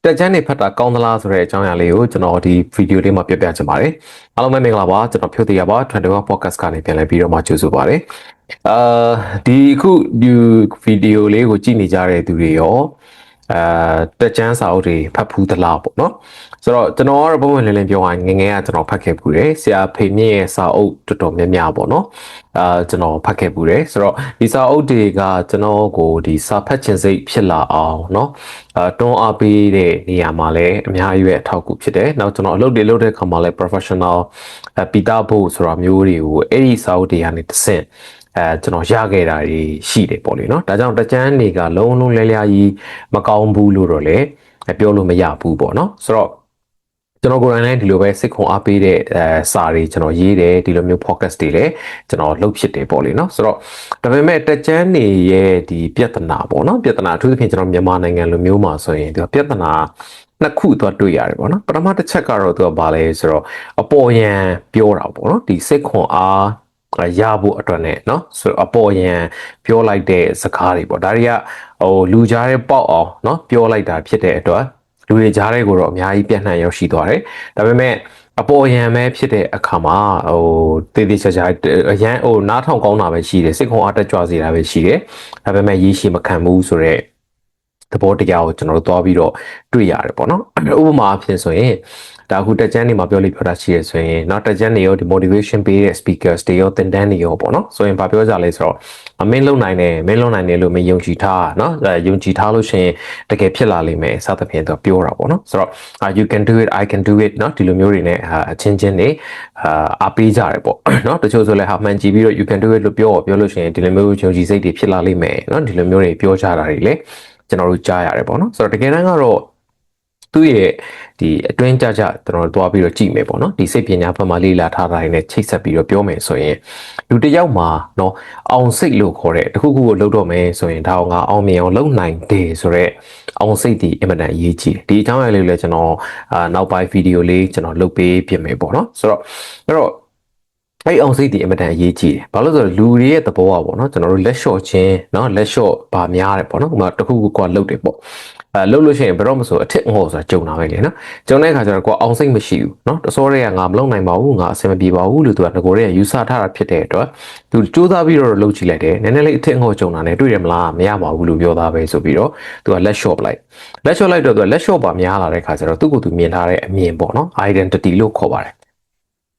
တက်ချမ်းနေဖတ်တာကောင်းသလားဆိုတဲ့အကြောင်းအရာလေးကိုကျွန်တော်ဒီဗီဒီယိုလေးမှာပြပြချင်ပါတယ်အားလုံးပဲမင်္ဂလာပါကျွန်တော်ဖြိုးသေးရပါ21 podcast ကနေပြန်လည်ပြီးတော့မှကြိုဆိုပါတယ်ဒီအခုဒီဗီဒီယိုလေးကိုကြည့်နေကြတဲ့သူတွေရောတက်ချမ်းစာအုပ်တွေဖတ်ဖူးသလားပေါ့နော်ဆိုတော့ကျွန်တော်ကတော့ပုံမှန်လင်းလင်းပြောရင်ငငယ်ကကျွန်တော်ဖတ်ခဲ့ဖူးတယ်ဆရာဖေမြင့်ရဲ့စာအုပ်တော်တော်များများပေါ့နော်ကျွန်တော်ဖတ်ခဲ့ပူတယ်ဆိုတော့ဒီစာအုပ်တွေကကျွန်တော်ကိုဒီစာဖတ်ခြင်းစိတ်ဖြစ်လာအောင်เนาะတွန်းအားပေးတဲ့နေရာမှာလည်းအများကြီးပဲအထောက်အကူဖြစ်တယ်နောက်ကျွန်တော်အလုပ်တွေလုပ်တဲ့အခါမှာလည်း professional ပီတာဖို့ဆိုတာမျိုးတွေကိုအဲ့ဒီစာအုပ်တွေကနေတစ်ဆင့်ကျွန်တော်ရခဲ့တာတွေရှိတယ်ပေါ့လေเนาะဒါကြောင့်တကြမ်းတွေကလုံးလုံးလဲလဲကြီးမကောင်းဘူးလို့တော့လည်းပြောလို့မရဘူးပေါ့เนาะဆိုတော့ကျွန်တော်ကိုယ်တိုင်လည်းဒီလိုပဲစိတ်ခွန်အားပေးတဲ့စာတွေကျွန်တော်ရေးတယ်ဒီလိုမျိုး podcast တွေလည်းကျွန်တော်လုပ်ဖြစ်တယ်ပေါ့လေနော်ဆိုတော့ဒါပေမဲ့တက်ချမ်းနေရဲ့ဒီပြဿနာပေါ့နော်ပြဿနာအထူးသဖြင့်ကျွန်တော်မြန်မာနိုင်ငံလိုမျိုးမှာဆိုရင်ဒီပြဿနာနှစ်ခုတော့တွေ့ရတယ်ပေါ့နော်ပထမတစ်ချက်ကတော့သူကဘာလဲဆိုတော့အပေါ်ယံပြောတာပေါ့နော်ဒီစိတ်ခွန်အားရဖို့အတွက်နဲ့เนาะဆိုတော့အပေါ်ယံပြောလိုက်တဲ့စကားတွေပေါ့ဒါတွေကလူကြားရဲ့ပေါက်အောင်เนาะပြောလိုက်တာဖြစ်တဲ့အတွက်လူတွေကြားတဲ့ကိုတော့အများကြီးပြန့်နှံ့ရောက်ရှိသွားတယ်ဒါပေမဲ့အပေါ်ယံပဲဖြစ်တဲ့အခါမှာတည်တည်ချာချာအရန်နားထောင်ကောင်းတာပဲရှိတယ်စိတ်ခွန်အားတက်ကြွစေတာပဲရှိတယ်ဒါပေမဲ့ရေးရှိမခံဘူးဆိုတော့သဘောတရားကိုကျွန်တော်တို့သွားပြီးတော့တွေ့ရတယ်ပေါ့နော်ဥပမာအဖြစ်ဆိုရင်ဒါအခုတက်ချမ်းနေမှာပြောလိပြောတာရှိရဆိုရင်နောက်တက်ချမ်းနေရောဒီ motivation ပေးတဲ့ speakers တွေရောသင်တန်းတွေရောပေါ့နော်ဆိုရင်ဘာပြောကြလဲဆိုတော့မင်းလုံနိုင်တယ်လို့မယုံကြည်ထားเนาะယုံကြည်ထားလို့ရှိရင်တကယ်ဖြစ်လာလိမ့်မယ်စသဖြင့်သူပြောတာပေါ့နော်ဆိုတော့ you can do it I can do it เนาะဒီလိုမျိုးတွေနဲ့အချင်းချင်းနေအားပေးကြတယ်ပေါ့เนาะတချို့ဆိုလဲမှန်ကြည့်ပြီးတော့ you can do it လို့ပြောလို့ရှိရင်ဒီလိုမျိုးယုံကြည်စိတ်တွေဖြစ်လာလိမ့်မယ်เนาะဒီလိုမျိုးတွေပြောကြတာတွေလေကျွန်တော်တို့ကြားရတယ်ပေါ့နော်ဆိုတော့တကယ်တမ်းကတော့သူ့ရဲ့ဒီအတွင်းကြကြကျွန်တော်တို့သွားပြီးတော့ကြည့်မယ်ပေါ့နော်ဒီစိတ်ပညာဘက်မှာလေ့လာထားတာတွေနဲ့ချိတ်ဆက်ပြီးတော့ပြောမယ်ဆိုရင်လူတစ်ယောက်မှာနော်အောင်စိတ်လို့ခေါ်တဲ့တခုခုကိုလုပ်တော့မယ်ဆိုရင်ဒါကအောင်မြင်အောင်လုပ်နိုင်တယ်ဆိုတော့အောင်စိတ်ဒီအင်မတန်အရေးကြီးတယ်ဒီအကြောင်းအရာလေးလည်းကျွန်တော်နောက်ပိုင်းဗီဒီယိုလေးကျွန်တော်လုပ်ပေးပြင်မယ်ပေါ့နော်ဆိုတော့အဲ့အောင်စိတ်ဒီအင်မတန်အရေးကြီးတယ်ဘာလို့ဆိုတော့လူတွေရဲ့သဘောပေါ့နော်ကျွန်တော်တို့လက်လျှော့ခြင်းเนาะလက်လျှော့ပါများတယ်ပေါ့နော်ဥပမာတခုခုကွာလုပ်တယ်ပေါ့လှုပ်လို့ရှိရင်ဘယ်တော့မှဆိုအထက်ငေါ့ဆိုတာကြုံတာပဲလေနော်ကြုံတဲ့အခါကျတော့ကိုအောင်စိတ်မရှိဘူးနော်တစောတွေကငါမလုပ်နိုင်ပါဘူးငါအဆင်မပြေပါဘူးလို့သူကငကိုတွေကယူဆထားတာဖြစ်တဲ့အတွက်သူစူးစမ်းပြီးတော့လှုပ်ကြည့်လိုက်တယ်နည်းနည်းလေးအထက်ငေါ့ကြုံတာနဲ့တွေ့ရမလားမရပါဘူးလို့ပြောသားပဲဆိုပြီးတော့သူကလက်လျှော့လိုက်တော့သူကလက်လျှော့ပါများလာတဲ့အခါကျတော့သူ့ကိုယ်သူမြင်ထားတဲ့အမြင်ပေါ့နော် identity လို့ခေါ်ပါတယ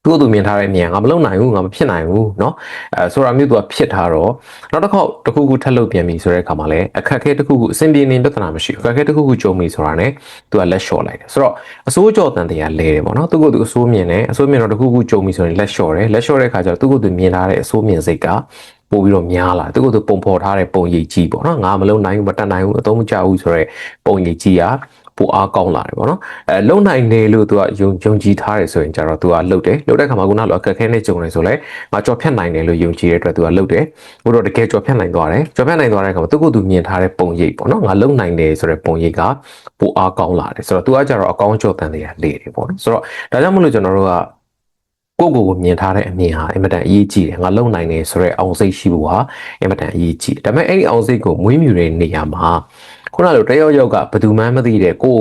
်သူ့သူမြင်ထားတဲ့အမြင်ငါမလုပ်နိုင်ဘူးငါမဖြစ်နိုင်ဘူးเนาะဆိုတာမျိုးသူကဖြစ်ထားတော့နောက်တစ်ခေါက်တစ်ခုခုထပ်လုပ်ပြန်ပြီဆိုတဲ့အခါမှာလည်းအခက်အခဲတစ်ခုခုအဆင်ပြေနေပြဿနာမရှိဘူးအခက်အခဲတစ်ခုခုကြုံပြီဆိုတာ ਨੇ သူကလက်လျှော့လိုက်တယ်ဆိုတော့အစိုးကြော်တန်တရားလဲတယ်ပေါ့နော်သူကသူအစိုးမြင်တယ်အစိုးမြင်တော့တစ်ခုခုကြုံပြီဆိုရင်လက်လျှော့တယ်လက်လျှော့တဲ့အခါကျတော့သူကသူမြင်ထားတဲ့အစိုးမြင်စိတ်ကပို့ပြီးတော့များလာသူကသူပုံဖော်ထားတဲ့ပုံရိပ်ကြီးပေါ့နော်ငါမလုပ်နိုင်ဘူးမတတ်နိုင်ဘူးအသုံးမကျဘူးဆိုတော့ပုံရိပ်ကြီးကပိုအားကောင်းလာတယ်ပေါ့နော်လုံနိုင်တယ်လို့သူကယုံကြည်ထားတယ်ဆိုရင်ကျတော့သူကလှုပ်တဲ့ခါမှာခုနကလိုအခက်ခဲနဲ့ကြုံနေဆိုလဲငါကြော်ဖြတ်နိုင်တယ်လို့ယုံကြည်တဲ့အတွက်သူကလှုပ်တယ်ဘို့တော့တကယ်ကြော်ဖြတ်နိုင်သွားတယ်ကြော်ဖြတ်နိုင်သွားတဲ့အခါမှာသူကသူမြင်ထားတဲ့ပုံရိပ်ပေါ့နော်ငါလုံနိုင်တယ်ဆိုတဲ့ပုံရိပ်ကပိုအားကောင်းလာတယ်ဆိုတော့သူကကျတော့အကောင်းကြော်တန်တွေကလေတယ်ပေါ့နော်ဆိုတော့ဒါကြောင့်မလို့ကျွန်တော်တို့ကကိုမြင်ထားတဲ့အမြင်ဟာအင်မတန်အရေးကြီးတယ်ငါလုံနိုင်တယ်ဆိုတော့အောင်စိတ်ရှိဖို့ဟာအင်မတန်အရေးကြီးတယ်ဒါပေမဲ့အဲ့ဒီအောင်စိတ်ကိုမွေးမြူတဲ့နေရာမှာခုနလိုတယောက်ကဘယ်သူမှမသိတဲ့ကို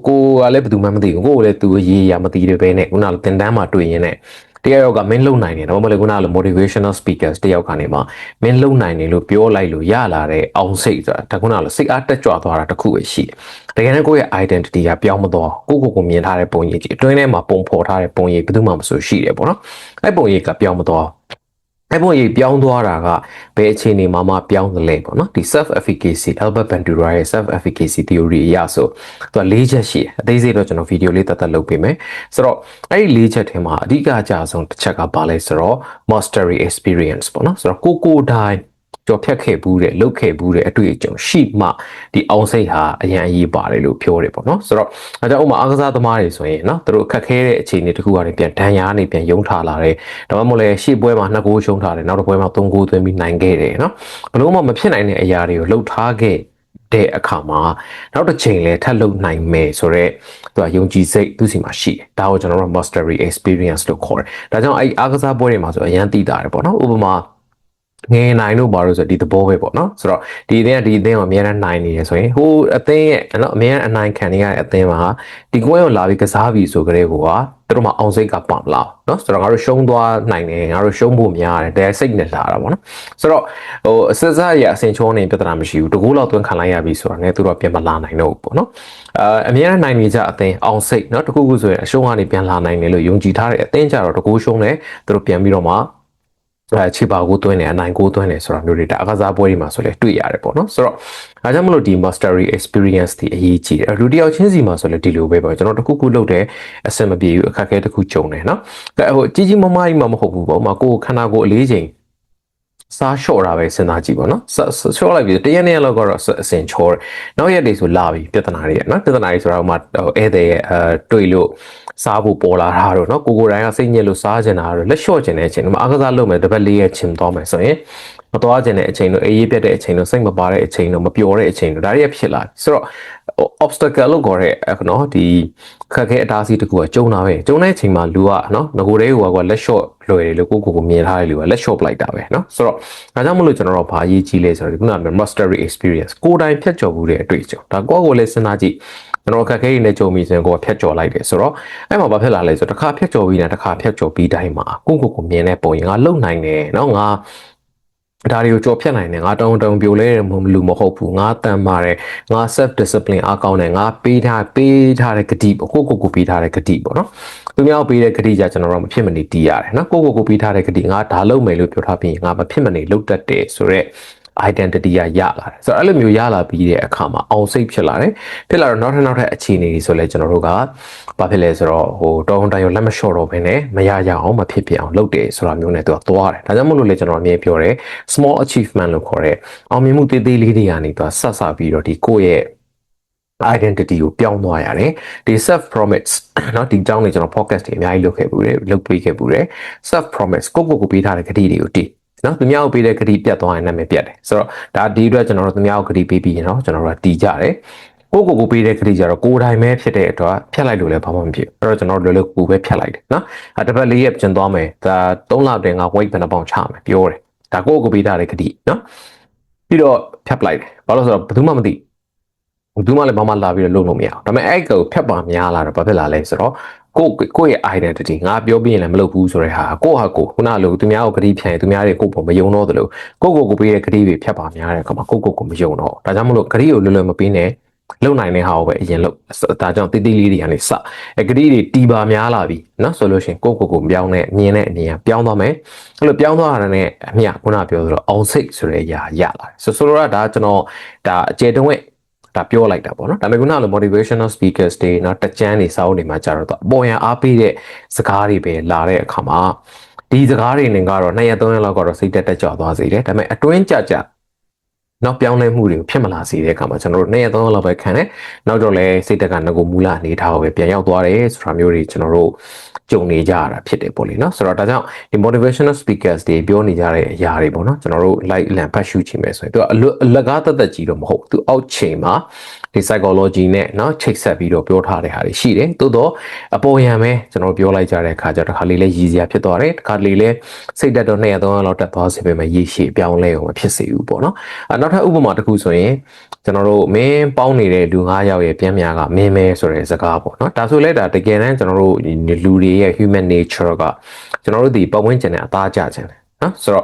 ကလည်းဘယ်သူမှမသိဘူးကိုလည်းသူရေးရမသိတဲ့ပဲနဲ့ခုနလိုသင်တန်းမှာတွေ့ရင်လည်းတယောက်ကမင်းလုံနိုင်တယ်ဒါမှမဟုတ်ခုနလို motivational speakers တယောက်ကနေမှမင်းလုံနိုင်တယ်လို့ပြောလိုက်လို့ရလာတဲ့အောင်စိတ်ဆိုတာဒါခုနလိုစိတ်အားတက်ကြွသွားတာတခုပဲရှိတယ်တကယ်နဲ့ကိုယ့်ရဲ့ identity ကပြောင်းမသွားကိုမြင်ထားတဲ့ပုံရိပ်ကြီးအတွင်းထဲမှာပုံဖော်ထားတဲ့ပုံရိပ်ဘယ်သူမှမဆိုရှိတယ်ပေါ့နော်အဲ့ပုံရိပ်ကပြောင်းမသွားအဲ့ပုံရိပ်ပြောင်းသွားတာကဘယ်အခြေအနေမှာပြောင်းသလဲပေါ့နော်ဒီ self efficacy Albert Bandura ရဲ့ self efficacy theory အရဆိုသူက၄ချက်ရှိတယ်အသေးစိတ်တော့ကျွန်တော်ဗီဒီယိုလေးတက်လုပ်ပေးမယ်ဆိုတော့အဲ့ဒီ၄ချက်ထဲမှာအဓိကအကျဆုံးတစ်ချက်ကဘာလဲဆိုတော့ mastery experience ပေါ့နော်ဆိုတော့ကိုတိုင်းကြော်ဖြတ်ခဲ့ဘူးတဲ့လုတ်ခဲ့ဘူးတဲ့အတွေ့အကြုံရှိမှဒီအောင်စိတ်ဟာအရန်အရေးပါတယ်လို့ပြောတယ်ပေါ့နော်ဆိုတော့အဲကြောင့်ဥမာအားကစားသမားတွေဆိုရင်နော်သူတို့အခက်ခဲတဲ့အခြေအနေတစ်ခုကနေပြန်ဒဏ်ရာနေပြန်ယုံထားလာတယ်ဒါမှမဟုတ်လေရှေ့ပွဲမှာ2ဂိုးရှုံးထားတယ်နောက်တစ်ပွဲမှာ3ဂိုးသွင်းပြီးနိုင်ခဲ့တယ်နော်ဘလို့မှမဖြစ်နိုင်တဲ့အရာတွေကိုလှုပ်ထားခဲ့တဲ့အခါမှာနောက်တစ်ချိန်လဲထပ်လုပ်နိုင်မယ်ဆိုတော့သူကယုံကြည်စိတ်သူ့စီမှာရှိတယ်ဒါကိုကျွန်တော်တို့ mastery experience လို့ခေါ်တယ်ဒါကြောင့်အဲ့အားကစားပွဲတွေမှာဆိုအရန်သိတာတယ်ပေါ့နော်ဥပမာ ငယ်နိုင်လို့ပါလို့ဆိုဒီသဘောပဲပေါ့နော်ဆိုတော့ဒီအသင်းကဒီအသင်းကိုအများအားနိုင်နေရဆိုရင်ဟိုအသင်းရဲ့နော်အများအားအနိုင်ခံနေရတဲ့အသင်းမှာဒီကွင်းကိုလာပြီးကစားပြီးဆိုကြတဲ့ကောသူတို့မှာအောင်စိတ်ကပါမလားနော်ဆိုတော့ငါတို့ရှုံးသွားနိုင်တယ်ငါတို့ရှုံးဖို့များတယ်တဲစိတ်နဲ့လာတာပေါ့နော်ဆိုတော့ဟိုအစစရအစင်ချိုးနေပြဿနာမရှိဘူးတကူလောက်သွင်းခံလိုက်ရပြီဆိုတော့လည်းသူတို့ပြန်မလာနိုင်တော့ဘူးပေါ့နော်အများအားနိုင်နေကြအသင်းအောင်စိတ်နော်တကူခုဆိုရင်အရှုံးကနေပြန်လာနိုင်တယ်လို့ယုံကြည်ထားတဲ့အသင်းကြတော့တကူရှုံးတယ်သူတို့ပြန်ပြီးတော့မှချီပါကိုတွင်းနေအနိုင်ကိုတွင်းနေဆိုတာမျိုးတွေဒါအကစားပွဲတွေမှာဆိုလဲတွေ့ရတယ်ပေါ့နော်ဆိုတော့အားကြောင့်မလို့ဒီ mastery experience ဒီအရေးကြီးတယ်လူတယောက်ချင်းစီမှာဆိုလဲဒီလိုပဲပေါ့ကျွန်တော်တခုခုလုပ်တဲ့အဆင်မပြေဘူးအခက်အခဲတစ်ခုကြုံတယ်နော်ဟိုကြီးကြီးမားမားကြီးမှမဟုတ်ဘူးပေါ့မှာကိုယ်ခန္ဓာကိုယ်အလေးချိန်စားလျှော့တာပဲစဉ်းစားကြည့်ပေါ့နော်လျှော့လိုက်ပြီးတရက်နေ့လောက်ကတော့အစင်ချောနောက်ရက်တွေဆိုလာပြီပြဿနာတွေနော်ပြဿနာတွေဆိုတော့မှဧည့်သည်ရဲ့တွေ့လို့စားဖို့ပေါ်လာတာတော့နော်ကိုကိုတိုင်းကစိတ်ညစ်လို့စားကျင်တာတော့လက်လျှော့ကျင်တဲ့အချိန်မှာအကစားလုပ်မယ်တစ်ပတ်လေးရက်ချင်သွားမယ်ဆိုရင်မသွားကျင်တဲ့အချိန်တို့အေးရေးပြတ်တဲ့အချိန်တို့စိတ်မပါတဲ့အချိန်တို့မပျော်တဲ့အချိန်တို့ဒါတွေဖြစ်လာဆိုတော့ obstacle လို့ခေါ်တဲ့နော်ဒီခက်ခဲအတားအဆီးတခုကကျုံတာပဲကျုံတဲ့အချိန်မှာလူကနော်ငကိုယ်တွေကလက်လျှော့လွယ်တယ်လို့ကိုမြင်ထားတဲ့လူကလက်လျှော့ပလိုက်တာပဲနော်ဆိုတော့ဒါကြောင့်မလို့ကျွန်တော်တို့ဘာအရေးကြီးလဲဆိုတော့ခုနက mastery experience ကိုယ်တိုင်ဖြတ်ကျော်မှုတဲ့အတွေ့အကြုံဒါကိုယ့်ကိုယ်လည်းစဉ်းစားကြည့်ကျွန်တော်ခက်ခဲရင်းနဲ့ကြုံပြီးဆိုရင်ကိုယ်ဖြတ်ကျော်လိုက်တယ်ဆိုတော့အဲ့မှာဘာဖြစ်လာလဲဆိုတော့တစ်ခါဖြတ်ကျော်ပြီးတာတစ်ခါဖြတ်ကျော်ပြီးတိုင်းမှာကိုမြင်တဲ့ပုံရင်ငါလုံနိုင်တယ်နော်ငါဒါတွေကိုကြော်ဖြတ်နိုင်တယ်ငါတုံပြိုလဲလူမဟုတ်ဘူးငါတန်ပါတယ်ငါ self discipline အားကောင်းတယ်ငါပေးထားတဲ့ဂတိပေါ့ကိုပေးထားတဲ့ဂတိပေါ့နော်သူများပေးတဲ့ဂတိကြကျွန်တော်တို့မဖြစ်မနေတီးရတယ်နော်ကိုပေးထားတဲ့ဂတိငါဒါလုပ်မယ်လို့ပြောထားပြီးငါမဖြစ်မနေလုပ်တတ်တယ်ဆိုတော့ identity ရလာတယ်ဆိုတော့အဲ့လိုမျိုးရလာပြီးတဲ့အခါမှာအောင်စိတ်ဖြစ်လာတယ်ဖြစ်လာတော့နောက်ထပ်အခြေအနေတွေဆိုလဲကျွန်တော်တို့ကဘာဖြစ်လဲဆိုတော့ဟိုတောင်းတန်းရောလက်မလျှော့တော့ဘဲနဲ့မရအောင်မဖြစ်ဖြစ်အောင်လုပ်တယ်ဆိုတာမျိုးနဲ့သူကသွားတယ်ဒါကြောင့်မို့လို့လေကျွန်တော်အမြဲပြောတယ် small achievement လို့ခေါ်တဲ့အောင်မြင်မှုသေးသေးလေးတွေကနေသူကဆက်ပြီးတော့ဒီကိုယ့်ရဲ့identity ကိုပြောင်းသွားရတယ်ဒီ self promise เนาะဒီအကြောင်းတွေကျွန်တော် podcast တွေအများကြီးလုပ်ခဲ့ပူတယ်လုပ်ပေးခဲ့ပူတယ် self promise ကိုပေးထားတဲ့ဂတိတွေကိုတည်နော်သူများကိုပေးတဲ့ဂတိပြတ်သွားရင်နာမည်ပြတ်တယ်ဆိုတော့ဒါဒီအတွက်ကျွန်တော်တို့သူများကိုဂတိပေးပြီးနော်ကျွန်တော်တို့ကတည်ကြတယ်ကိုပေးတဲ့ဂတိကြတော့ကိုယ်တိုင်ပဲဖြစ်တဲ့အတွက်ဖြတ်လိုက်လို့လည်းဘာမှမဖြစ်အဲ့တော့ကျွန်တော်တို့လည်းကိုပဲဖြတ်လိုက်တယ်နော်တစ်ပတ်၄ရက်ကျန်သွားမယ်ဒါ3လတည်းငါ weight ဘယ်နှပေါင်ချမယ်ပြောတယ်ဒါကိုပေးထားတဲ့ဂတိနော်ပြီးတော့ဖြတ်လိုက်တယ်ဘာလို့ဆိုတော့ဘယ်သူမှမသိဘူးမှလည်းဘာမှလာပြီးတော့လုပ်လို့မရအောင်ဒါပေမဲ့အဲ့ကိုဖြတ်ပါများလာတော့ဘာဖြစ်လာလဲဆိုတော့ကိုယ့်ရဲ့ identity ငါပြောပြရင်လည်းမလုပ်ဘူးဆိုတဲ့ဟာကိုခုနလိုသူများကိုဂတိဖြန့်ရင်သူများတွေကိုမယုံတော့သလိုကိုပေးတဲ့ဂတိတွေဖြတ်ပါများတဲ့အခါမှာကိုမယုံတော့ဒါကြောင့်မလို့ဂတိကိုလွယ်လွယ်မပေးနဲ့လုံနိုင်တဲ့ဟာကိုပဲအရင်လုပ်ဒါကြောင့်တိတိလေးတွေကနေစဂတိတွေတီပါများလာပြီเนาะဆိုလို့ရှိရင်ကိုပြောင်းတဲ့မြင်တဲ့အနေနဲ့ပြောင်းသွားမယ်အဲ့လိုပြောင်းသွားတာနဲ့အမြခုနပြောသလိုအောင်စိတ်ဆိုတဲ့အရာရလာတယ်ဆိုတော့ဒါကျွန်တော်ဒါအကျေတုံးရဲ့ဒါပြောလိုက်တာပေါ့နော်ဒါပေမဲ့ခုနကလို motivational speakers တွေနော်တကြမ်းတွေစာအုပ်တွေမှာကြာတော့အပေါ်ရန်အားပေးတဲ့စကားတွေပဲလာတဲ့အခါမှာဒီစကားတွေနဲ့ကတော့2ရက်3ရက်လောက်ကတော့စိတ်တက်ကြွသွားစေတယ်ဒါပေမဲ့အတွင်းကြနောက်ပြောင်းလဲမှုတွေကိုဖြစ်မလာစေတဲ့အခါမှာကျွန်တော်တို့2ရက်3ရက်လောက်ပဲခံတယ်နောက်တော့လဲစိတ်တက်ကငကိုမူလအနေထားကိုပဲပြန်ရောက်သွားတယ်ဆိုတာမျိုးတွေကျွန်တော်တို့ကြုံနေကြရတာဖြစ်တယ်ပေါ့လေနော်ဆိုတော့ဒါကြောင့်ဒီ motivational speakers တွေပြောနေကြတဲ့အရာတွေပေါ့နော်ကျွန်တော်တို့ like လန်ဖတ်ရှုကြည့်မယ်ဆိုရင်သူကအလကားသက်ကြီးတော့မဟုတ်သူအောက်ချိန်မှာဒီ psychology နဲ့เนาะချိတ်ဆက်ပြီးတော့ပြောထားတဲ့ဟာတွေရှိတယ်သို့တော့အပေါ်ယံပဲကျွန်တော်ပြောလိုက်ကြတဲ့အခါကျတော့တစ်ခါလေးလဲရည်စရာဖြစ်သွားတယ်တစ်ခါလေးလဲစိတ်တက်တော့2ရက်3ရက်လောက်တက်သွားစေပေမဲ့ရေရှည်ပြောင်းလဲအောင်မဖြစ်စေဘူးပေါ့နော်နောက်ထပ်ဥပမာတစ်ခုဆိုရင်ကျွန်တော်တို့မင်းပေါင်းနေတဲ့လူ9ယောက်ရဲ့ပြန်များကမင်းမဲဆိုတဲ့စကားပေါ့နော်ဒါဆိုလဲဒါတကယ်တမ်းကျွန်တော်တို့လူတွေရဲ့ human nature ကကျွန်တော်တို့ဒီပတ်ဝန်းကျင်နဲ့အသားကျခြင်းတယ်နော်ဆိုတော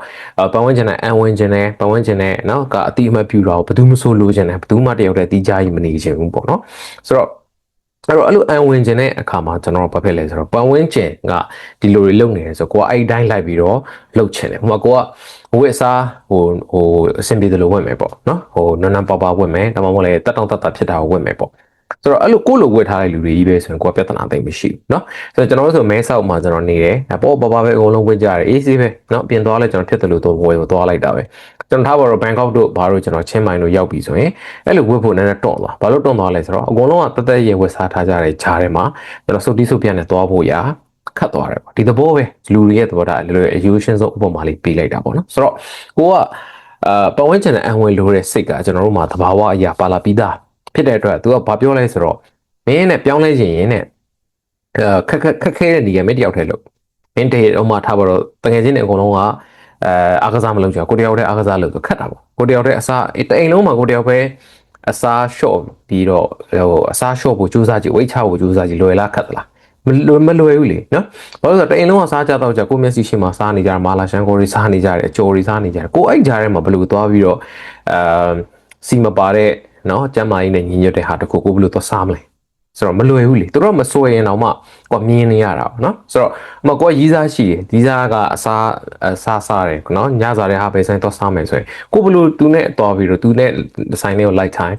့ပတ်ဝန်းကျင်နဲ့အံဝင်ကျင်နဲ့ပတ်ဝန်းကျင်နဲ့နော်ကအတိအမှတ်ပြုတာကိုဘယ်သူမှမဆိုလိုချင်တယ်ဘယ်သူမှတယောက်တည်းတီးကြကြီးမနေချင်ဘူးပေါ့နော်ဆိုတော့အဲ့လိုအံဝင်ကျင်တဲ့အခါမှာကျွန်တော်တို့ဘာဖြစ်လဲဆိုတော့ပတ်ဝန်းကျင်ကဒီလိုတွေလုပ်နေတယ်ဆိုကိုကအဲ့တိုင်းလိုက်ပြီးတော့လှုပ်ချင်တယ်ဟိုမှာကိုကဝစ်စားဟိုအဆင်ပြေတယ်လို့ဝင်မယ်ပေါ့နော်ဟိုနန်းနန်းပါပါဝင်မယ်ဒါမှမဟုတ်လေတက်တောင့်တက်တာဖြစ်တာကိုဝင်မယ်ပေါ့ဆိုတော့အဲ့လိုကိုလိုဝတ်ထားတဲ့လူတွေကြီးပဲဆိုရင်ကိုကပြဿနာသိမ့်မရှိဘူးเนาะဆိုတော့ကျွန်တော်တို့ဆိုမဲဆောက်မှာကျွန်တော်နေတယ်ပေါ့ဘာပဲအကုန်လုံးဝတ်ကြတယ်အေးဆေးပဲเนาะပြင်သွားလဲကျွန်တော်ဖြစ်တယ်လို့တော့ဝယ်ကိုသွားလိုက်တာပဲကျွန်တော်ထားပါတော့ဘန်ကောက်တို့ဘာလို့ကျွန်တော်ချင်းမိုင်တို့ရောက်ပြီဆိုရင်အဲ့လိုဝတ်ဖို့နည်းနည်းတွန့်သွားဘာလို့တွန့်သွားလဲဆိုတော့အကုန်လုံးကတက်တက်ရဲဝတ်စားထားကြတဲ့ဂျားထဲမှာကျွန်တော်စုပ်တီးစုပ်ပြတ်နဲ့သွားဖို့ရာခတ်သွားတယ်ပေါ့ဒီသဘောပဲလူတွေရဲ့သဘောထားလို illusion ဆိုဥပမာလေးပေးလိုက်တာပေါ့နော်ဆိုတော့ကိုကပတ်ဝန်းကျင်နဲ့အံဝင်လိုတဲ့စိတ်ကကျွန်တော်တို့မှာသဘာဝအရာပါလာပြီးသားဖြစ်တဲ့အတွက်သူကဘာပြောလဲဆိုတော့မင်းနဲ့ပြောင်းလဲခြင်းရင်နဲ့ခက်ခဲတဲ့နေရာမင်းတယောက်ထဲလို့မင်းတည်းဥမာထားပါတော့တကယ်ချင်းတွေအကုန်လုံးက အားကစားမလုပ်ကြကိုတယောက်တည်းအားကစားလုပ်ဆိုခက်တာပေါ့ကိုတယောက်တည်းအစားတအိမ်လုံးမှာကိုတယောက်ပဲအစားလျှော့ပြီးတော့ဟိုအစားလျှော့ဖို့ကြိုးစားကြည့်ဝိတ်ချဖို့ကြိုးစားကြည့်လွယ်လားခက်သလားမလွယ်ဘူးလေနော်ဘာလို့လဲဆိုတော့တအိမ်လုံးကစားကြတော့ကြကိုမျက်စိရှိမှစားနေကြမာလာရှန်ကိုတွေစားနေကြတယ်အကျော်တွေစားနေကြတယ်ကိုအိတ်ကြားထဲမှာဘယ်လိုသွားပြီးတော့စီမပါတဲ့နော်ကျမ်းမာရေးနဲ့ညီညွတ်တဲ့ဟာတခုကိုဘယ်လိုသွားစားမလဲဆိုတော့မလွယ်ဘူးလေသူတို့မစွဲရင်တော့မှကိုမြင်နေရတာပေါ့နော်ဆိုတော့ကိုရီးစားရှိတယ်ရီးစားကအစားတယ်နော်ညစားတဲ့ဟာပဲဆိုင်တော့စားမယ်ဆိုရင်ကိုဘယ်လိုသူနဲ့တော်ပြီးတော့သူနဲ့ဆိုင်လေးကိုလိုက်ထိုင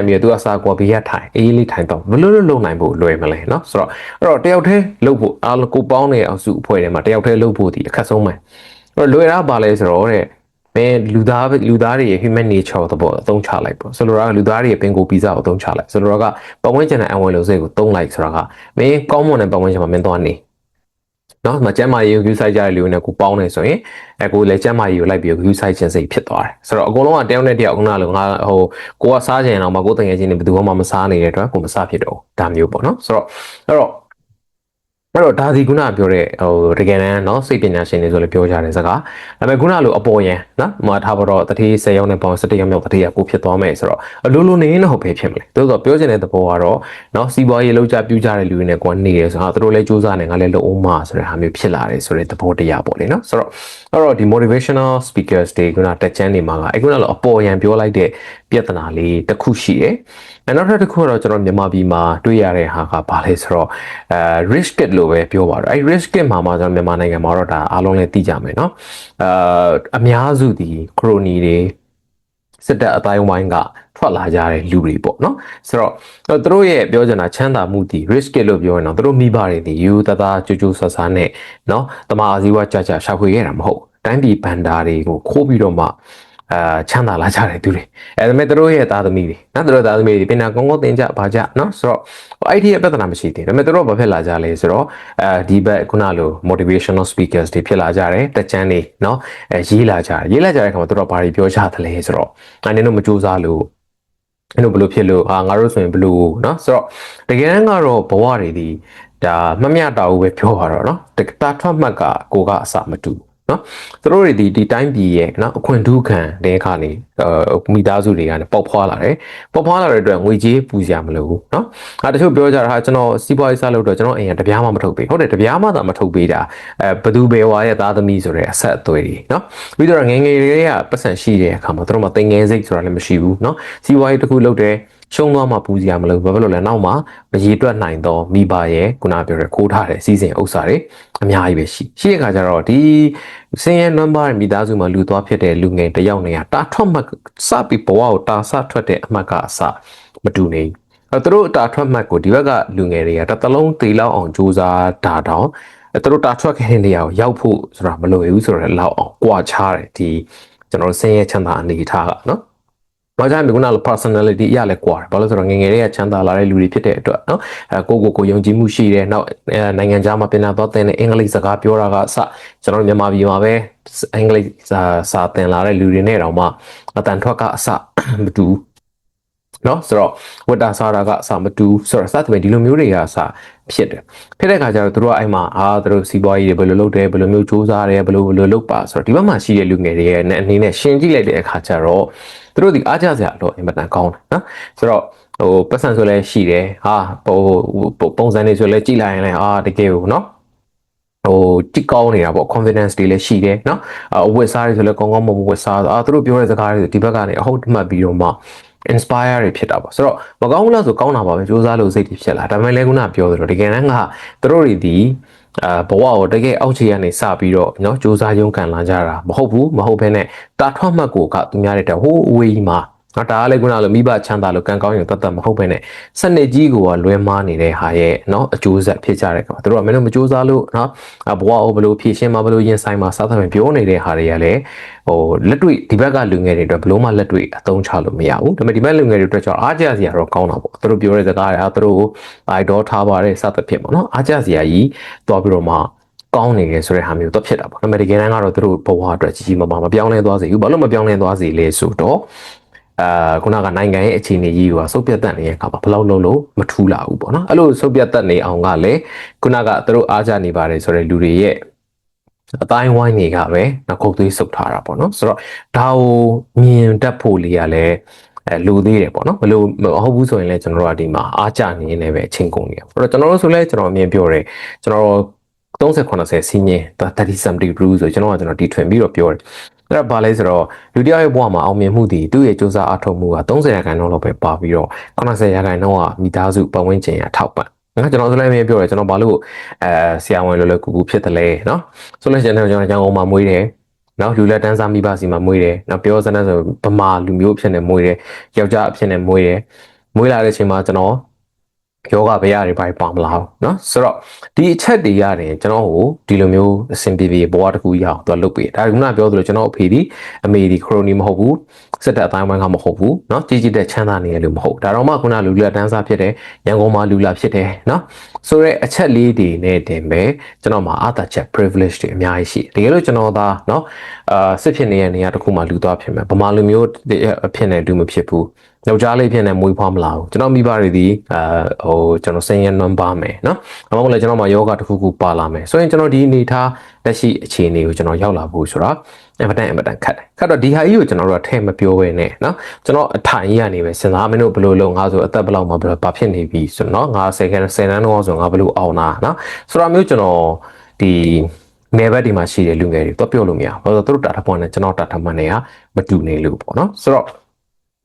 ်ပြီးတော့သူအစားကိုဘေးရထိုင်အေးလေးထိုင်တော့ဘယ်လိုလုပ်နိုင်ဖို့လွယ်မလဲနော်ဆိုတော့အဲ့တော့တယောက်တည်းလုပ်ဖို့အားကိုပေါင်းနေအောင်စုအဖွဲ့ထဲမှာတယောက်တည်းလုပ်ဖို့ဒီအခက်ဆုံးပဲအဲ့တော့လွယ်တာပါလဲဆိုတော့တဲ့မင်းလူသားတွေရဲ့ human nature သဘောအသုံးချလိုက်ပေါ့ဆိုလိုတာကလူသားတွေရဲ့ပင်ကိုပီဇာကိုအသုံးချလိုက်ဆိုလိုတာကပတ်ဝန်းကျင်နဲ့အဝင်လို့စိတ်ကိုသုံးလိုက်ဆိုတာကမင်းကောင်းမွန်တဲ့ပတ်ဝန်းကျင်မှာမင်းသွားနေနော်မကျမ်းမာရေးကို view site ကြတဲ့လူတွေနဲ့ကိုပေါင်းနေဆိုရင်ကိုလည်းကျမ်းမာရေးကိုလိုက်ပြီး view site ခြင်းစိတ်ဖြစ်သွားတယ်ဆိုတော့အကုန်လုံးကတယောက်နဲ့တယောက်ခုနလိုငါဟိုကိုကစားခြင်းအောင်မှာကိုတငယ်ချင်းတွေဘယ်သူမှမစားနေတဲ့အတွက်ကိုမစားဖြစ်တော့ဒါမျိုးပေါ့နော်ဆိုတော့အဲ့တော့ဒါဒီခုနပြောတဲ့ဟိုတကယ်တမ်းเนาะစိတ်ပညာရှင်တွေဆိုလည်းပြောကြတယ်စကားဒါပေမဲ့ခုနလိုအပေါ်ယံနော်မှာထားတော့တတိ10ရောက်နဲ့ပေါင်း17ရောက်မြောက်တတိကကိုဖြစ်သွားမယ်ဆိုတော့အလိုလိုနေရင်တော့ဟုတ်ပဲဖြစ်မလဲတိုးဆိုပြောချင်တဲ့သဘောကတော့เนาะစီးပွားရေးလောက်ကြပြူကြတဲ့လူတွေနဲ့ကိုနေရဆိုတော့သူတို့လည်းစူးစမ်းနေငါလည်းလုပ်အောင်မဆိုတဲ့ဟာမျိုးဖြစ်လာတယ်ဆိုတဲ့သဘောတရားပေါ့လေเนาะဆိုတော့ဒီ motivational speakers တွေခုနတက်ချမ်းနေမှာကအခုနလိုအပေါ်ယံပြောလိုက်တဲ့ပြဿနာလေးတစ်ခုရှိတယ်နောက်တစ်ခုကတော့ကျွန်တော်မြန်မာပြည်မှာတွေ့ရတဲ့ဟာကဘာလဲဆိုတော့ risk kit လို့ပဲပြောပါတော့အဲ risk kit မှာကျွန်တော်မြန်မာနိုင်ငံမှာတော့ဒါအားလုံးလည်းသိကြမယ်เนาะအများစုဒီခရိုနီတွေစစ်တပ်အတိုင်းဝိုင်းကထွက်လာကြတဲ့လူတွေပေါ့เนาะဆိုတော့သူတို့ရဲ့ပြောချင်တာချမ်းသာမှုဒီ risk kit လို့ပြောရင်တော့သူတို့မိဘတွေဒီယူတသားကြိုးကြိုးဆဆနဲ့เนาะတမအာဇီဝကြရှာဖွေခဲ့တာမဟုတ်တိုင်းပြည်ဘန်ဒါတွေကိုခိုးပြီးတော့မှချမ်းသာလာကြတယ်သူတွေဒါပေမဲ့သူတို့ရဲ့သားသမီးတွေနော်သူတို့သားသမီးတွေပညာကောင်းကောင်းသင်ကြပါကြနော်ဆိုတော့အဲ့ဒီရဲ့ပြဿနာမရှိသေးဒါပေမဲ့သူတို့ဘာဖြစ်လာကြလဲဆိုတော့ဒီဘက်ခုနလို motivational speakers တွေဖြစ်လာကြတယ်တက်ချမ်းတွေနော်ရေးလာကြတဲ့အခါမှာသူတို့ဘာတွေပြောကြသလဲဆိုတော့နင်တို့မကြိုးစားလို့အဲ့လိုဘလို့ဖြစ်လို့ငါတို့ဆိုရင်ဘလို့เนาะဆိုတော့တကယ်တမ်းကတော့ဘဝတွေဒီဒါမမျှတာဘူးပဲပြောပါတော့เนาะတာထွက်မှတ်ကကိုကအစမတူနော်သူတို့တွေဒီတိုင်းပြည်ရဲ့နော်အခွင့်ဒုခံတဲ့အခါနေမိသားစုတွေကနေပေါက်ဖွာလာတဲ့အတွက်ငွေကြေးပူစရာမလိုဘူးနော်တချို့ပြောကြတာဟာကျွန်တော်စီးပွားရေးစလုပ်တော့ကျွန်တော်အိမ်ကတပြားမှမထုတ်ပေးဟုတ်တယ်တပြားမှသာမထုတ်ပေးတာဘသူဘယ်ဝါရဲ့သားသမီးဆိုတဲ့အဆက်အသွယ်တွေနော်ပြီးတော့ငယ်တွေကပတ်စံရှိတဲ့အခါမှာသူတို့မှတင်ငယ်စိတ်ဆိုတာလည်းမရှိဘူးနော်စီးပွားရေးတစ်ခုလုပ်တယ်ရှုံးသွားမှပူစရာမလိုဘာဖြစ်လို့လဲနောက်မှမရေတွက်နိုင်တော့မိဘရဲ့ခုနပြောတဲ့ခိုးထားတဲ့စီစဉ်ဥစ္စာတွေအများကြီးပဲရှိတဲ့အခါကျတော့ဒီစင်ရဲ့ number မိသားစုမှာလူသွားဖြစ်တဲ့လူငယ်တယောက်နေရတာထွက်မှစပြီးဘဝကိုတာစထွက်တဲ့အမှတ်ကအစမတူနေသူတို့တာထွက်မှတ်ကိုဒီဘက်ကလူငယ်တွေကတစ်သလုံးသေလောက်အောင်စူးစမ်းတာတောင်သူတို့တာထွက်ခဲ့တဲ့နေရာကိုရောက်ဖို့ဆိုတာမလိုဘူးဆိုတော့လောက်အောင်ကြွားချတယ်ဒီကျွန်တော်စင်ရဲ့ချမ်းသာအနေထားကနော်ဘာကြောင့်ဒီကုနာလို personality ရလဲကွာဘာလို့ဆိုတော့ငယ်တွေကချမ်းသာလာတဲ့လူတွေဖြစ်တဲ့အတွက်နော်ကိုယုံကြည်မှုရှိတယ်နောက်နိုင်ငံခြားမှာပြန်လာတော့တဲ့အင်္ဂလိပ်စကားပြောတာကအစကျွန်တော်မြန်မာပြည်မှာပဲအင်္ဂလိပ်စာသင်လာတဲ့လူတွေနဲ့တောင်မှအတန်ထွက်ကအစမတူနော်ဆိုတော့ဝတ္တာစာရာကအစမတူဆိုတော့စသဖြင့်ဒီလိုမျိုးတွေကအစဖြစ်တဲ့အခါကျတော့တို့ကအဲ့မှာသူတို့စီးပွားရေးတွေဘယ်လိုလုပ်တယ်ဘယ်လိုမျိုးစူးစမ်းတယ်ဘယ်လိုလုပ်ပါဆိုတော့ဒီဘက်မှာရှိတဲ့လူငယ်တွေရဲ့အနေနဲ့ရှင်းကြည့်လိုက်တဲ့အခါကျတော့သူတို့ဒီအားကြစရာတော့အင်မတန်ကောင်းတယ်နော်ဆိုတော့ပတ်စံဆိုလဲရှိတယ်ပုံစံတွေဆိုလဲကြည့်လိုက်ရင်လည်းတကယ်ကိုနော်တိကောင်းနေတာပေါ့ confidence တွေလည်းရှိတယ်နော်အဝတ်စားတွေဆိုလဲကောင်းကောင်းမဝတ်စားသူတို့ပြောတဲ့စကားတွေဒီဘက်ကနေအဟုတ်မှတ်ပြီးတော့မှ inspire တွေဖြစ်တာပေါ့ဆိုတော့မကောင်းဘူးလားဆိုကောင်းတာပါပဲစူးစမ်းလို့စိတ်တွေဖြစ်လာဒါပေမဲ့လည်းခုနပြောသလိုတကယ်တမ်းကသူတို့တွေဒီဘဝကိုတကယ်အောက်ခြေကနေစပြီးတော့နော်စူးစမ်းရုံးကန်လာကြတာမဟုတ်ဘဲနဲ့တာထွက်မှတ်ကိုကသူများတဲ့ဟိုးအဝေးကြီးမှာနော်ဒါကလည်းခုနလိုမိဘချမ်းသာလို့ကံကောင်းရင်တတ်မဟုတ်ဘဲနဲ့စနစ်ကြီးကိုလွဲမားနေတဲ့ဟာရဲ့နော်အကျိုးဆက်ဖြစ်ကြတဲ့ကောင်သူတို့ကမင်းတို့မစူးစမ်းလို့နော်ဘဝကိုဘယ်လိုဖြည့်ရှင်းမှာဘယ်လိုရင်ဆိုင်မှာစသဖြင့်ပြောနေတဲ့ဟာတွေကလည်းလက်တွေ့ဒီဘက်ကလူငယ်တွေအတွက်ဘယ်လိုမှလက်တွေ့အသုံးချလို့မရဘူးဒါပေမဲ့ဒီဘက်လူငယ်တွေအတွက်ကျတော့အားကြစရာတော့ကောင်းတာပေါ့သူတို့ပြောတဲ့စကားတွေသူတို့ idol ထားပါတဲ့စသဖြင့်ပေါ့နော်အားကြစရာကြီးတွားပြီးတော့မှကောင်းနေတယ်ဆိုတဲ့ဟာမျိုးတော့ဖြစ်တာပေါ့ဒါပေမဲ့တကယ်တမ်းကတော့သူတို့ဘဝအတွက်ကြီးမားမပြောင်းလဲသွားစေဘူးဘာလို့မပြောင်းလဲသွားစေလဲဆိုတော့ခုနကနိုင်ငံရဲ့အခြေအနေကြီးကစုပ်ပြတ်တက်နေတဲ့အခါမှာဘယ်လောက်လုံးလို့မထူးလာဘူးပေါ့နော်အဲ့လိုစုပ်ပြတ်တက်နေအောင်ကလည်းခုနကသူတို့အားကြနေပါတယ်ဆိုတဲ့လူတွေရဲ့ အတိုင်းဝိုင်းတွေကပဲနောက်ခုတ်သွေးစုပ်ထားတာပေါ့နော်ဆိုတော့ဒါကိုမြင်တတ်ဖို့လေးရလဲလိုသေးတယ်ပေါ့နော်ဘလို့မဟုတ်ဘူးဆိုရင်လည်းကျွန်တော်တို့ကဒီမှာအားကြနေနေပဲအချင်းကုန်နေရအဲ့တော့ကျွန်တော်တို့ဆိုလဲကျွန်တော်အမြင်ပြောတယ်ကျွန်တော်30-80စီးညင်30 something rule ဆိုကျွန်တော်တီထွင်ပြီးတော့ပြောတယ်အဲ့ဒါဘာလဲဆိုတော့လူတယောက်ရဲ့ဘဝမှာအောင်မြင်မှုတည်သူ့ရဲ့စူးစမ်းအားထုတ်မှုက30%လောက်ပဲပါပြီးတော့90%ကမိသားစုပတ်ဝန်းကျင်ရထောက်ပံ့နော်ကျွန်တော်ဆိုလည်းမပြောတယ်ကျွန်တော်ဘာလို့ဆရာဝန်လောလောကူကူဖြစ်တယ်လဲနော်ဆိုလို့ရှိရင်ကျွန်တော်ရန်ကုန်မှာမွေးတယ်နော်လူလက်တန်းစားမိဘစီမှာမွေးတယ်နော်ပြောစတဲ့ဆိုဗမာလူမျိုးအဖြစ်နဲ့မွေးတယ်ယောက်ျားအဖြစ်နဲ့မွေးတယ်မွေးလာတဲ့အချိန်မှာကျွန်တော်ယောဂဗျာတွေပါပါမလားเนาะဆိုတော့ဒီအချက်တွေရတယ်ကျွန်တော်ကိုဒီလိုမျိုးအဆင်ပြေပြေဘဝတစ်ခုရအောင်သူလုပ်ပေးဒါကခုနပြောသလိုကျွန်တော်အဖေဒီအမေဒီခရိုနီမဟုတ်ဘူးစစ်တပ်အတိုင်းဝိုင်းကမဟုတ်ဘူးเนาะကြီးကြီးတဲ့ချမ်းသာနေရလို့မဟုတ်ဒါတော့မှခုနလူလက်တန်းစားဖြစ်တယ်ရန်ကုန်မှာလူလာဖြစ်တယ်เนาะဆိုတော့အချက်လေးတွေနဲ့တင်ပဲကျွန်တော်မှာအာသာချက် privilege တွေအများကြီးရှိတကယ်လို့ကျွန်တော်သားเนาะစစ်ဖြစ်နေတဲ့နေရာတစ်ခုမှာလူသွားဖြစ်မယ်ဗမာလူမျိုးအဖြစ်နဲ့လူမဖြစ်ဘူးယောက်ျားလေးဖြစ်နေမွေးဖွားမလာဘူးကျွန်တော်မိဘတွေဒီကျွန်တော်စင်ရနံပါမယ်နော်အမဟုတ်လေကျွန်တော်မှာယောဂတစ်ခုခုပါလာမယ်ဆိုရင်ကျွန်တော်ဒီအနေထားလက်ရှိအခြေအနေကိုကျွန်တော်ရောက်လာဖို့ဆိုတာအင်မတန်ခက်တယ်ခက်တော့ဒီဟာကြီးကိုကျွန်တော်တို့ကထဲမပြောဘဲနဲ့နော်ကျွန်တော်အထိုင်ကြီးကနေပဲစဉ်းစားမင်းတို့ဘယ်လိုလုပ်ငါဆိုအသက်ဘယ်လောက်မှဘာဖြစ်နေပြီဆိုတော့ငါ10ခန်း10တန်းတော့ဆိုငါဘယ်လိုအောင်တာနော်ဆိုတော့မျိုးကျွန်တော်ဒီနယ်ဘက်ဒီမှာရှိတဲ့လူငယ်တွေတော့ပြောလို့မရဘူးဘာလို့သူတို့တာထပွန်းနဲ့ကျွန်တော်တာထမှန်တွေကမတူနေလို့ပေါ့နော်ဆိုတော့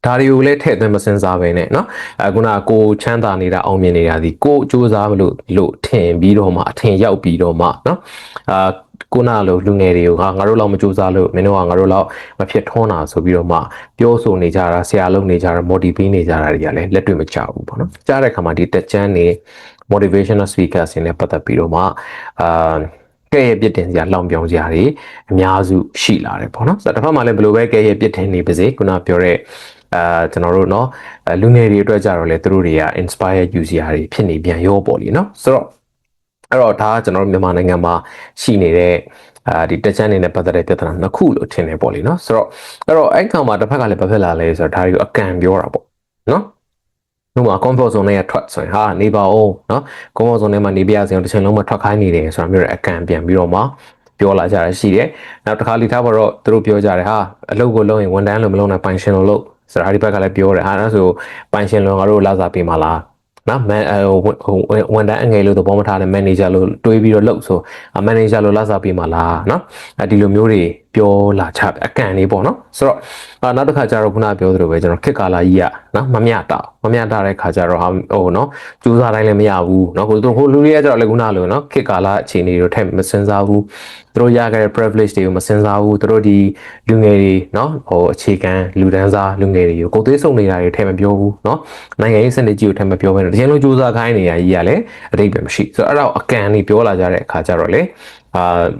ဒါတွေကိုလည်းထည့်သွင်းမစင်စားပဲနဲ့เนาะခုနကိုချမ်းသာနေတာအောင်မြင်နေတာဒီကိုစူးစမ်းလို့ထင်ပြီးတော့မှအထင်ရောက်ပြီးတော့မှเนาะခုနလိုလူငယ်တွေကငါတို့လောက်မစူးစမ်းလို့မင်းတို့ကငါတို့လောက်မဖြစ်ထွန်းတာဆိုပြီးတော့မှပြောဆိုနေကြတာဆရာလုပ်နေကြတာ motivate နေကြတာတွေကလည်းလက်တွေ့မကျဘူးပေါ့နော်ကြားတဲ့အခါမှာဒီတက်ချမ်းနေ motivational speakers တွေနဲ့ပတ်သက်ပြီးတော့မှကဲရဲ့ပြစ်တင်စရာလောင်ပြောင်စရာတွေအများစုရှိလာတယ်ပေါ့နော်ဆိုတော့တစ်ဖက်မှာလည်းဘယ်လိုပဲကဲရဲ့ပြစ်တင်နေပါစေခုနပြောတဲ့ကျွန်တော်တို့เนาะလူငယ်တွေအတွက်ကြတော့လေသူတို့တွေက inspire ယူစရာတွေဖြစ်နေပြန်ရောပေါ့လေเนาะဆိုတော့အဲ့တော့ဒါကကျွန်တော်တို့မြန်မာနိုင်ငံမှာရှိနေတဲ့ဒီတက်ချမ်းနေနဲ့ပတ်သက်တဲ့ပြဿနာနှစ်ခုလို့ထင်တယ်ပေါ့လေเนาะဆိုတော့အဲ့ခါမှာတစ်ဖက်ကလည်းဘာဖြစ်လာလဲဆိုတော့ဒါတွေကိုအကန့်ပြောတာပေါ့เนาะဥပမာ comfort zone နဲ့ထွက်ဆိုရင်ဟာနေပါအောင်เนาะ comfort zone နဲ့မှာနေပြရစီအောင်တစ်ချိန်လုံးမထွက်ခိုင်းနေတယ်ဆိုတာမျိုးအကန့်ပြန်ပြီးတော့မှပြောလာကြရရှိတယ်နောက်တစ်ခါလီထားပါတော့သူတို့ပြောကြတယ်ဟာအလုပ်ကိုလုပ်ရင်ဝန်ထမ်းလို့မလုပ်နိုင်ပိုင်ရှင်လို့လုပ်စရာဒီဘက်ကလည်းပြောတယ်ဟာအဲ့ဆိုပိုင်ရှင်လွန်ငါတို့လာစားပေးမှာလားနော်ဝန်ထမ်းအငယ်လို့သဘောမထားတဲ့ manager လို့တွေးပြီးတော့လုပ်ဆို manager လို့လာစားပေးမှာလားနော်ဒီလိုမျိုးတွေပြောလာချအကန်လေးပေါ့နော်ဆိုတော့နောက်တစ်ခါကျတော့ခုနပြောသလိုပဲကျွန်တော်ခက်ကာလာကြီးอ่ะနော်မမျှတဲ့ခါကျတော့ဟိုနော်စူးစမ်းတိုင်းလည်းမရဘူးနော်ဟိုလူတွေကကျတော့လည်းခုနလိုနော်ခက်ကာလာအခြေအနေတွေထည့်မစင်စားဘူးသူတို့ရခဲ့တဲ့ privilege တွေကိုမစင်စားဘူးသူတို့ဒီလူငယ်တွေနော်ဟိုအခြေခံလူဒန်းစားလူငယ်တွေကိုကိုယ်သေးဆုံးနေတာတွေထည့်မပြောဘူးနော်နိုင်ငံရေးစနစ်ကြီးကိုထည့်မပြောဘဲနဲ့တကယ်လို့စူးစမ်းခိုင်းနေရကြီးကလည်းအတိတ်ပဲမရှိဆိုတော့အဲ့တော့အကန်လေးပြောလာကြတဲ့အခါကျတော့လေ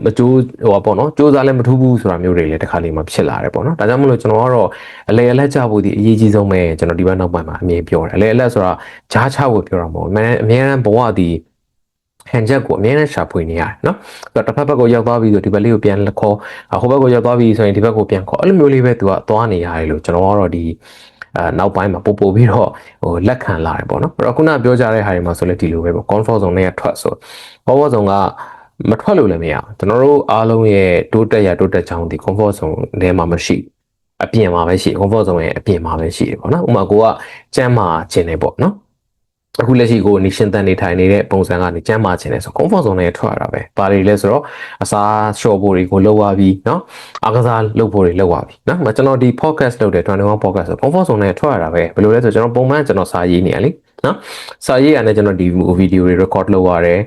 မကြိုးဟိုပေါ့နော်ကြိုးစားလည်းမထူးဘူးဆိုတာမျိုးတွေလည်းတစ်ခါလေးမှဖြစ်လာတယ်ပေါ့နော်ဒါကြောင့်မလို့ကျွန်တော်ကတော့အလေအလက်ချဖို့ဒီအရေးကြီးဆုံးပဲကျွန်တော်ဒီဘက်နောက်ပိုင်းမှာအမြင်ပြောတယ်အလေအလက်ဆိုတာဂျားချဖို့ပြောတာမဟုတ်ဘူးအများအားဘဝဒီဟန်ချက်ကိုအများနဲ့ရှာဖွေနေရတယ်နော်ဆိုတော့တစ်ဖက်ဘက်ကိုရောက်သွားပြီဆိုဒီဘက်လေးကိုပြန်လက်ခေါ်ဟိုဘက်ကိုရောက်သွားပြီဆိုရင်ဒီဘက်ကိုပြန်ခေါ်အဲ့လိုမျိုးလေးပဲသူကသွားနေရတယ်လို့ကျွန်တော်ကတော့ဒီနောက်ပိုင်းမှာပို့ပြီးတော့ဟိုလက်ခံလာတယ်ပေါ့နော်အဲ့တော့ခုနပြောကြတဲ့ဟာတွေမှာဆိုလည်းဒီလိုပဲပေါ့ comfort zone နဲ့ထွက်ဆို comfort zone ကမထွက်လို့လည်းမရဘူးကျွန်တော်တို့အားလုံးရဲ့တိုးတက်ချောင်းဒီ comfort zone ထဲမှာမရှိအပြင်မှာပဲရှိ comfort zone ရဲ့အပြင်မှာပဲရှိတယ်ပေါ့နော်ဥပမာကိုကကျမ်းမာခြင်းနေပေါ့နော်အခုလက်ရှိကိုနေရှင်တန်နေထိုင်နေတဲ့ပုံစံကနေကျမ်းမာခြင်းနေဆို comfort zone နဲ့ထွက်ရတာပဲဘာတွေလဲဆိုတော့အစားလျှော့ဖို့တွေကိုလုပ်ရပြီးเนาะအားကစားလုပ်ဖို့တွေလုပ်ရပြီးเนาะကျွန်တော်ဒီ podcast လုပ်တဲ့21 podcast ဆို comfort zone နဲ့ထွက်ရတာပဲဘယ်လိုလဲဆိုကျွန်တော်ပုံမှန်ကျွန်တော်စာရေးနေရလေเนาะစာရေးရတယ်ကျွန်တော်ဒီ video တွေ record လုပ်ရတယ်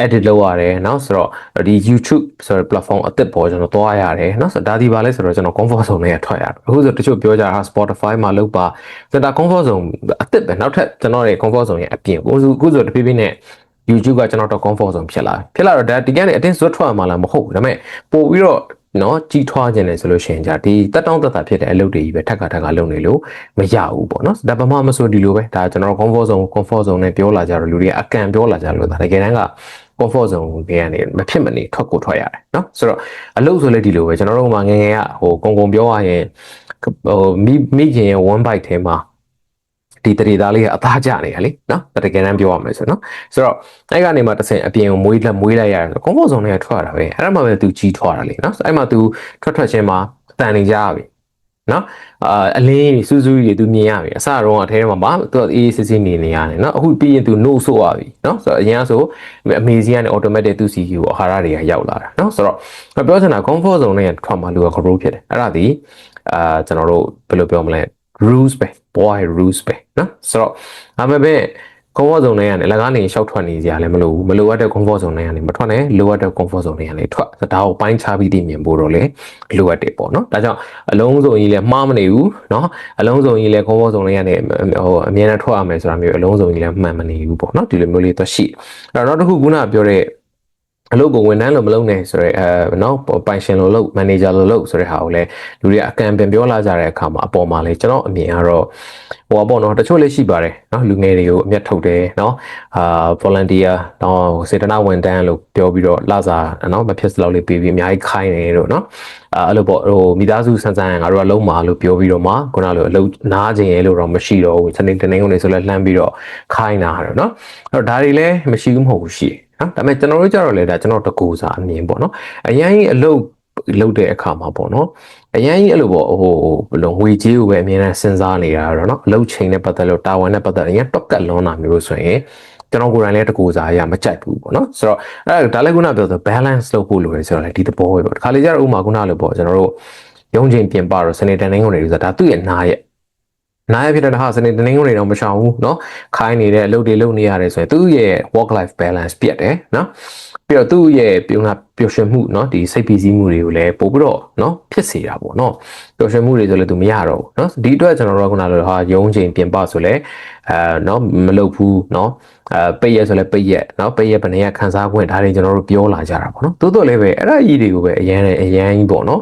edit လုပ်ရတယ်เนาะဆိုတော့ဒီ YouTube ဆိုတဲ့ platform အသစ်ပေါ်ကျွန်တော်သွားရတယ်เนาะဆိုတော့ဒါဒီပါလဲဆိုတော့ကျွန်တော် comfort zone နဲ့ထွက်ရတယ်အခုဆိုတချို့ပြောကြတာ Spotify မှာလုပ်ပါဆိုတော့ comfort zone အသစ်ပဲနောက်ထပ်ကျွန်တော်ရဲ့ comfort zone ရဲ့အပြင်အခုဆိုတဖြည်းဖြည်းနဲ့ YouTube ကကျွန်တော်တော့ comfort zone ဖြစ်လာတော့ဒါဒီကနေ့အတင်းစွတ်ထွက်မှာလားမဟုတ်ဘူးဒါပေမဲ့ပို့ပြီးတော့နော်ကြီးထွားခြင်းလေဆိုလို့ရှိရင်じゃဒီတက်တောင်းတက်တာဖြစ်တဲ့အလုပ်တွေကြီးပဲထက်ကလုပ်နေလို့မရဘူးပေါ့နော်ဒါဘာမှမဆိုဒီလိုပဲဒါကျွန်တော် comfort zone နဲ့ပြောလာကြတော့လူတွေအကန့်ပြောလာကြလို့ဒါတကယ်တမ်းက comfort zone တွေကနေမဖြစ်မနေထွက်ရတယ်နော်ဆိုတော့အလုပ်ဆိုလည်းဒီလိုပဲကျွန်တော်တို့မှငယ်ကဟိုကုံပြောရရင်ဟိုမိခင်ရဲ့ one bite ထဲမှာ ဒီတရေသားလေးကအသားကျနေရလေနော်တကယ်တမ်းပြောရမယ်ဆိုနော်ဆိုတော့အဲ့ကနေမှတစ်ဆင့်အပြင်ကိုမွေးလိုက်ရတယ် comfort zone တွေကထွက်လာတာပဲအဲ့ဒါမှပဲသူကြီးထွားတာလေနော်အဲ့မှာသူထွက်ချင်းမှာတန်နေကြပြီနော်အလင်းစူးစူးကြီးသူမြင်ရပြီအစတော့အထဲမှာမသူအေးစစ်စစ်နေရတယ်နော်အခုပြီးရင်သူ no ဆို့ရပြီနော်ဆိုတော့အရင်ဆိုအမေစီကနေ automatic သူစီကိုအာဟာရတွေကရောက်လာတာနော်ဆိုတော့ပြောချင်တာ comfort zone နဲ့ထွက်မှာလူက grow ဖြစ်တယ်အဲ့ဒါဒီကျွန်တော်တို့ဘယ်လိုပြောမလဲ rules ပဲ boy rules ပဲနော်ဆိုတော့ဒါပေမဲ့ comfort zone နဲ့ကနေအလကားနေရှောက်ထွက်နေကြလည်းမလိုဘူးမလိုအပ်တဲ့ comfort zone နဲ့ကနေမထွက်နဲ့လိုအပ်တဲ့ comfort zone နဲ့ကနေထွက်ဒါကိုပိုင်းခြားပြီးသိမြင်ဖို့တော့လေလိုအပ်တယ်ပေါ့နော်ဒါကြောင့်အလုံးစုံကြီးလည်းမှားမနေဘူးနော်အလုံးစုံကြီးလည်း comfort zone နဲ့ကနေအမြဲတမ်းထွက်ရမယ်ဆိုတာမျိုးအလုံးစုံကြီးလည်းမှန်မနေဘူးပေါ့နော်ဒီလိုမျိုးလေးတော့ရှိအဲ့တော့နောက်တစ်ခုခုနကပြောတဲ့အလုပ်ကိုဝန်ထမ်းလို့မလုပ်နဲ့ဆိုရဲနော်ပိုင်ရှင်လို့လုပ် manager လို့လုပ်ဆိုတဲ့ဟာကိုလည်းလူတွေအကံပြန်ပြောလာကြတဲ့အခါမှာအပေါ်မှာလေကျွန်တော်အမြင်ကတော့ဟိုပေါ့နော်တချို့လေးရှိပါတယ်နော်လူငယ်တွေကိုအမျက်ထုတ်တယ်နော်volunteer တော့စေတနာဝန်ထမ်းလို့ပြောပြီးတော့လာစားနော်မဖြစ်စလောက်လေးပေးပြီးအများကြီးခိုင်းနေလို့နော်အဲ့လိုပေါ့ဟိုမိသားစုဆန်းဆန်းငါတို့ကလုံးမာလို့ပြောပြီးတော့မှခုနလိုအလုပ်နားခြင်းရဲလို့တော့မရှိတော့ဘူးစနေတနေ့ကုန်နေဆိုလဲလှမ်းပြီးတော့ခိုင်းတာတော့နော်အဲ့တော့ဒါတွေလည်းမရှိဘူးမဟုတ်ဘူးရှိနော်ဒါပေမဲ့ကျွန်တော်တို့ကြတော့လေဒါကျွန်တော်တကူစားအမြင်ပေါ့နော်အရင်ကြီးအလုပ်လုပ်တဲ့အခါမှာပေါ့နော်အရင်ကြီးအဲ့လိုပေါ့ဟိုဘယ်လိုငွေကြေးကိုပဲအမြဲတမ်းစဉ်းစားနေတာတော့နော်အလုပ်ချိန်နဲ့ပတ်သက်လို့တာဝန်နဲ့ပတ်သက်အရင်တော့ကတ်လွန်တာမျိုးဆိုရင်ကျွန်တော်ကိုယ်တိုင်လည်းတကူစားရမကြိုက်ဘူးပေါ့နော်ဆိုတော့အဲ့ဒါလည်းခုနပြောဆို balance လုပ်ဖို့လိုတယ်ဆိုတော့လေဒီသဘောပဲပေါ့ဒီခါလေးကျတော့ဥမာခုနလိုပေါ့ကျွန်တော်တို့ရုံးချိန်ပြင်ပတော့စနေတန်တိုင်းကုန်နေလို့ဆိုတာဒါသူ့ရဲ့နားရဖြစ်တဲ့ဟာစနေတနင်္ဂနွေတော့မရှောင်ဘူးเนาะခိုင်းနေတဲ့အလုပ်တွေလုပ်နေရတယ်ဆိုရင်သူ့ရဲ့ work life balance ပြတ်တယ်เนาะပြီးတော့သူ့ရဲ့ပျော်ရွှင်မှုเนาะဒီစိတ်ပီးစီးမှုတွေကိုလည်းပို့ပြီးတော့เนาะဖြစ်စေတာပေါ့เนาะပျော်ရွှင်မှုတွေဆိုလည်းသူမရတော့ဘူးเนาะဒီအတွက်ကျွန်တော်တို့ကခုနလိုဟာရုံးချိန်ပြင်ပဆိုလဲเนาะမလုပ်ဘူးเนาะပိတ်ရက်ဆိုလဲပိတ်ရက်เนาะပိတ်ရက်ဘယ်နေရခန်းစားခွင့်ဒါတွေကျွန်တော်တို့ပြောလာကြတာပေါ့เนาะတိုးတော့လည်းပဲအဲ့ဒါကြီးတွေကိုပဲအရန်ကြီးပေါ့เนาะ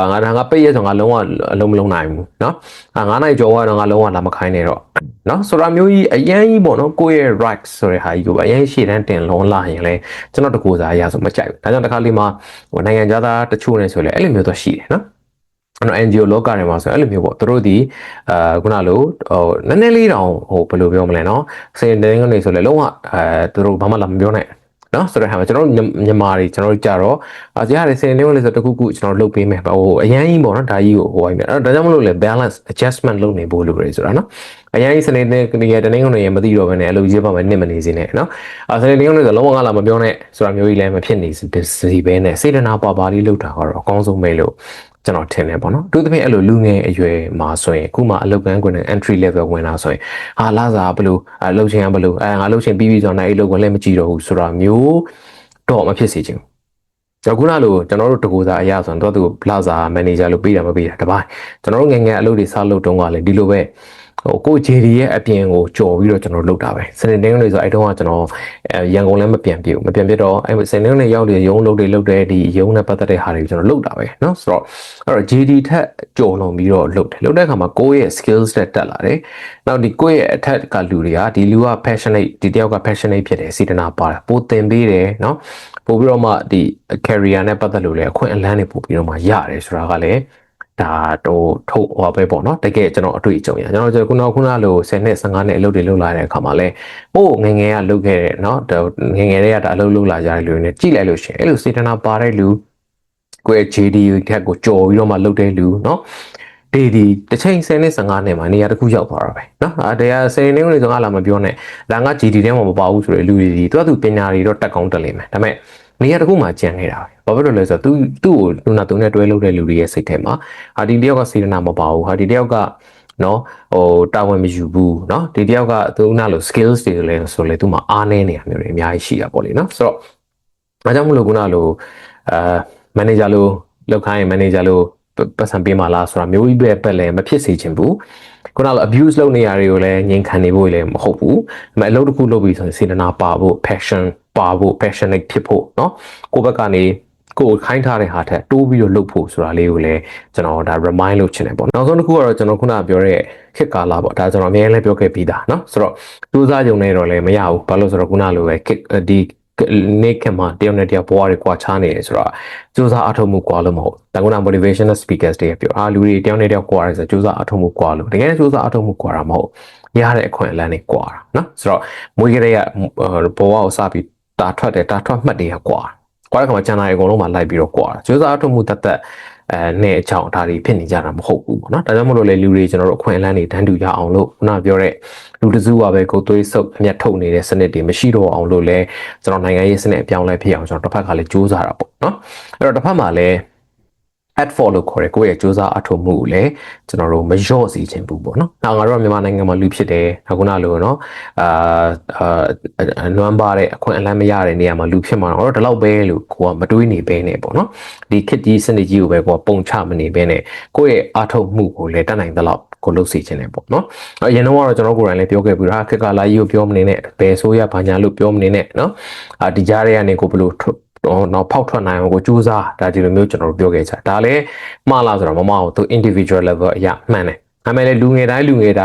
ငါပိတ်ရက်ဆိုငါလုံးဝအလုံးမလုံးနိုင်ဘူးเนาะ9နိုင်ကျော်ကတော့ငါလုံးဝလာမခိုင်းနေတော့เนาะဆိုတာမျိုးကြီးအရန်ကြီးပေါ့เนาะကိုယ့်ရဲ့ right ဆိုတဲ့ဟာကြီးကိုအရန်ရှေ့တန်းတင်လုံးလာရင်လဲကျွန်တော်တကူစားအရာဆိုမကြိုက်ဘူးဒါကြောင့်တစ်ခါလေးမှာဟိုနိုင်ငံသားတချို့နေဆိုလဲအဲ့လိုမျိုးတော့ရှိတယ်เนาะNGO လောကတွေမှာဆိုအဲ့လိုမျိုးပေါ့သူတို့ဒီခုနလိုဟိုနည်းနည်းလေးတောင်ဟိုဘယ်လိုပြောမလဲเนาะစင်တင်းကနေဆိုလဲလုံးဝသူတို့ဘာမှလာမပြောနဲ့နော်ဆိုတော့ဟာကျွန်တော်မြန်မာတွေကျွန်တော်တို့ကြတော့ကြားရတယ်စင်တင်းလေးဆိုတခုခုကျွန်တော်လုပ်ပေးမယ်ဟိုအရင်ကြီးပေါ့နော်ဒါကြီးကိုဟိုအဲ့ဒါကြောင့်မလို့လဲ balance adjustment လုပ်နေဖို့လိုတယ်ဆိုတာနော်အရင်ကြီးစနေတင်းကနေတနေ့ကနေမသိတော့ဘဲနဲ့အလုပ်ကြီးပါမယ်နစ်မနေစေနဲ့နော်စနေတင်းကနေဆိုလုံးဝငါလာမပြောနဲ့ဆိုတာမျိုးကြီးလည်းမဖြစ်နေစီပဲနဲ့စေတနာပါလေးလုပ်တာကတော့အကောင်းဆုံးပဲလို့ကျွန်တော်ထင်တယ်ပေါ့နော်အထူးသဖြင့်အဲ့လိုလူငယ်အရွယ်မှာဆိုရင်အခုမှအလုပ်ကန်းခွင်နဲ့ entry level ဝင်လာဆိုရင်ဟာလာစားဘလို့အလုပ်ချင်းကဘလို့ငါလုပ်ချင်းပြီးဆိုတော့အဲ့အလုပ်ကလည်းမကြည့်တော့ဘူးဆိုတာမျိုးတော့မဖြစ်စေချင်ဘူးခုနလိုကျွန်တော်တို့တကူစားအရာဆိုတော့သူပလာဇာမန်နေဂျာလို့ပေးတာမပေးတာတပိုင်းကျွန်တော်တို့ငယ်ငယ်အလုပ်တွေစလုပ်တုန်းကလည်းဒီလိုပဲဟိုကိုဂျေဒီရဲ့အပြင်ကိုကြော်ပြီးတော့ကျွန်တော်လုပ်တာပဲစနေတင်းတွေဆိုအဲ့တုန်းကကျွန်တော်ရန်ကုန်လည်းမပြန်ပြတော့အဲ့စနေတင်းတွေရောက်တယ်ရုံးလုပ်တယ်ဒီရုံးနဲ့ပတ်သက်တဲ့ဟာတွေကျွန်တော်လုပ်တာပဲเนาะဆိုတော့အဲ့တော့ JD ထက်ကြော်လွန်ပြီးတော့လုပ်တဲ့အခါမှာကိုယ့်ရဲ့ skills တက်လာတယ်နောက်ဒီကိုယ့်ရဲ့အထက်ကလူတွေကဒီလူက passionate ဒီတယောက်က passionate ဖြစ်တယ်စေတနာပါတယ်ပိုသင်ပေးတယ်เนาะပို့ပြီးတော့မှဒီ career နဲ့ပတ်သက်လို့လည်းအခွင့်အလမ်းတွေပို့ပြီးတော့မှရတယ်ဆိုတာကလည်းဒါတော့ထုတ်ဟောပဲပေါ့နော်တကယ်ကျွန်တော်အတွေ့အကြုံရကျွန်တော်ခုနလို10နှစ်15နှစ်အလုပ်တွေလုပ်လာတဲ့အခါမှာလဲဟိုငငယ်ကလုပ်ခဲ့တဲ့เนาะငငယ်တွေကဒါအလုပ်လုပ်လာကြတဲ့လူတွေနဲ့ကြည့်လိုက်လို့ရှိရင်အဲ့လိုစေတနာပါတဲ့လူကိုယ့် JD ထက်ကိုကြော်ပြီးတော့မှလုပ်တဲ့လူเนาะဒီတစ်ချိန်10နှစ်15နှစ်မှာနေရာတစ်ခုရောက်သွားတာပဲเนาะတရား10နှစ်ကနေဆိုငါလာမပြောနဲ့ဒါငါ JD ထဲမှာမပါဘူးဆိုတဲ့လူတွေသူပညာတွေတော့တက်ကောင်းတက်လိမ့်မယ်ဒါပေမဲ့နေရာတစ်ခုမှာကြံနေတာပဲဘာဖြစ်လို့လဲဆိုတော့သူ့ကိုသူနဲ့တွဲလုပ်တဲ့လူတွေရဲ့စိတ်ထဲမှာဟာဒီတယောက်ကစေတနာမပါဘူးဟာဒီတယောက်ကနော်ဟိုတာဝန်မယူဘူးနော်ဒီတယောက်ကသူနာလို့ skills တွေလည်းဆိုလေသူ့မှာအားနည်းနေတာမျိုးတွေအများကြီးရှိတာပေါ့လေနော်ဆိုတော့ဒါကြောင့်မလို့ခုနလိုmanager လို့လောက်ခိုင်းရင် manager လို့ပတ်စံပေးမှလားဆိုတာမျိုးကြီးပဲလည်းမဖြစ်စေချင်ဘူးခုနလို abuse လုပ်နေရတွေကိုလည်းငြိမ်ခံနေဖို့လည်းမဟုတ်ဘူးဒါပေမဲ့အလုပ်တစ်ခုလုပ်ပြီးဆိုရင်စေတနာပါဖို့ passion ပါဖို့ passionate ဖြစ်ဖို့เนาะကိုယ့်ဘက်ကနေကိုခိုင်းထားတဲ့ဟာထက်တိုးပြီးတော့လုပ်ဖို့ဆိုတာလေးကိုလည်းကျွန်တော်ဒါ remind လုပ်ချင်တယ်ပေါ့နောက်ဆုံးတစ်ခုကတော့ကျွန်တော်ခုနပြောတဲ့ခေတ်ကာလပေါ့ဒါကျွန်တော်အများကြီးလည်းပြောခဲ့ပြီးသားเนาะဆိုတော့စူးစမ်းကြုံနေတော့လည်းမရဘူးဘာလို့ဆိုတော့ခုနလိုပဲဒီနေကမှာတယောက်နဲ့တယောက်ဘဝတွေကွာခြားနေတယ်ဆိုတော့စူးစမ်းအထောက်မှုကွာလို့မဟုတ်တကုနာ motivational speakers တွေပြောလူတွေတယောက်နဲ့တယောက်ကွာတယ်ဆိုတော့စူးစမ်းအထောက်မှုကွာလို့တကယ်စူးစမ်းအထောက်မှုကွာတာမဟုတ် ရတဲ့အခွင့်အလမ်းတွေကွာနော်ဆိုတော့မွေးကလေးကဘဝကိုစပြီးတာထွက်တယ်တာထွက်မှတ်တွေကကွာတဲ့ခါမှာကျန်တာအကုန်လုံးမှာလိုက်ပြီးတော့ကွာကျိုးစားအထုံမှုတသက်နဲ့အကြောင်းဒါတွေဖြစ်နေကြတာမဟုတ်ဘူးပေါ့နော်ဒါကြောင့်မလို့လေလူတွေကျွန်တော်တို့အခွင့်အလမ်းတွေတန်းတူရအောင်လို့ခုနပြောတဲ့လူတစုကပဲကိုသွေးဆုပ်အမျက်ထုတ်နေတဲ့စနစ်တွေမရှိတော့အောင်လို့လဲကျွန်တော်နိုင်ငံရေးစနစ်အပြောင်းလဲဖြစ်အောင်ကျွန်တော်တစ်ဖက်ကလည်းစူးစမ်းတာပေါ့နော်အဲ့တော့တစ်ဖက်မှာလည်းat for လို့ခေါ်တဲ့ကိုယ့်ရဲ့စူးစမ်းအထောက်မှုကိုလည်းကျွန်တော်တို့မလျော့စေချင်ဘူးပေါ့နော်။ငါတို့ကမြန်မာနိုင်ငံမှာလူဖြစ်တယ်။အခုနလိုနော်နွမ်းပါတဲ့အခွင့်အလမ်းမရတဲ့နေရာမှာလူဖြစ်မှာတော့ဒီလောက်ပဲလို့ကိုကမတွေးနေပဲနဲ့ပေါ့နော်။ဒီခစ်ကြီးစနစ်ကြီးကိုပဲကိုကပုံချမနေပဲနဲ့ကိုယ့်ရဲ့အထောက်မှုကိုလည်းတတ်နိုင်သလောက်ကိုလုပ်စီခြင်းနဲ့ပေါ့နော်။အရင်တော့ကျွန်တော်ကိုယ်တိုင်လည်းပြောခဲ့ပြီးတော့ခက်ကလာကြီးကိုပြောမနေနဲ့ဘယ်ဆိုရဘာညာလို့ပြောမနေနဲ့နော်။ဒီကြားထဲကနေကိုဘလို့တော့ဖောက်ထွက်နိုင်အောင်ကိုစူးစမ်းဒါဒီလိုမျိုးကျွန်တော်တို့ပြောခဲ့ကြဒါလည်းမှားလားဆိုတော့မမအောင်သူ individual level အရာမှန်တယ်ဒါပေမဲ့လည်းလူငယ်တိုင်း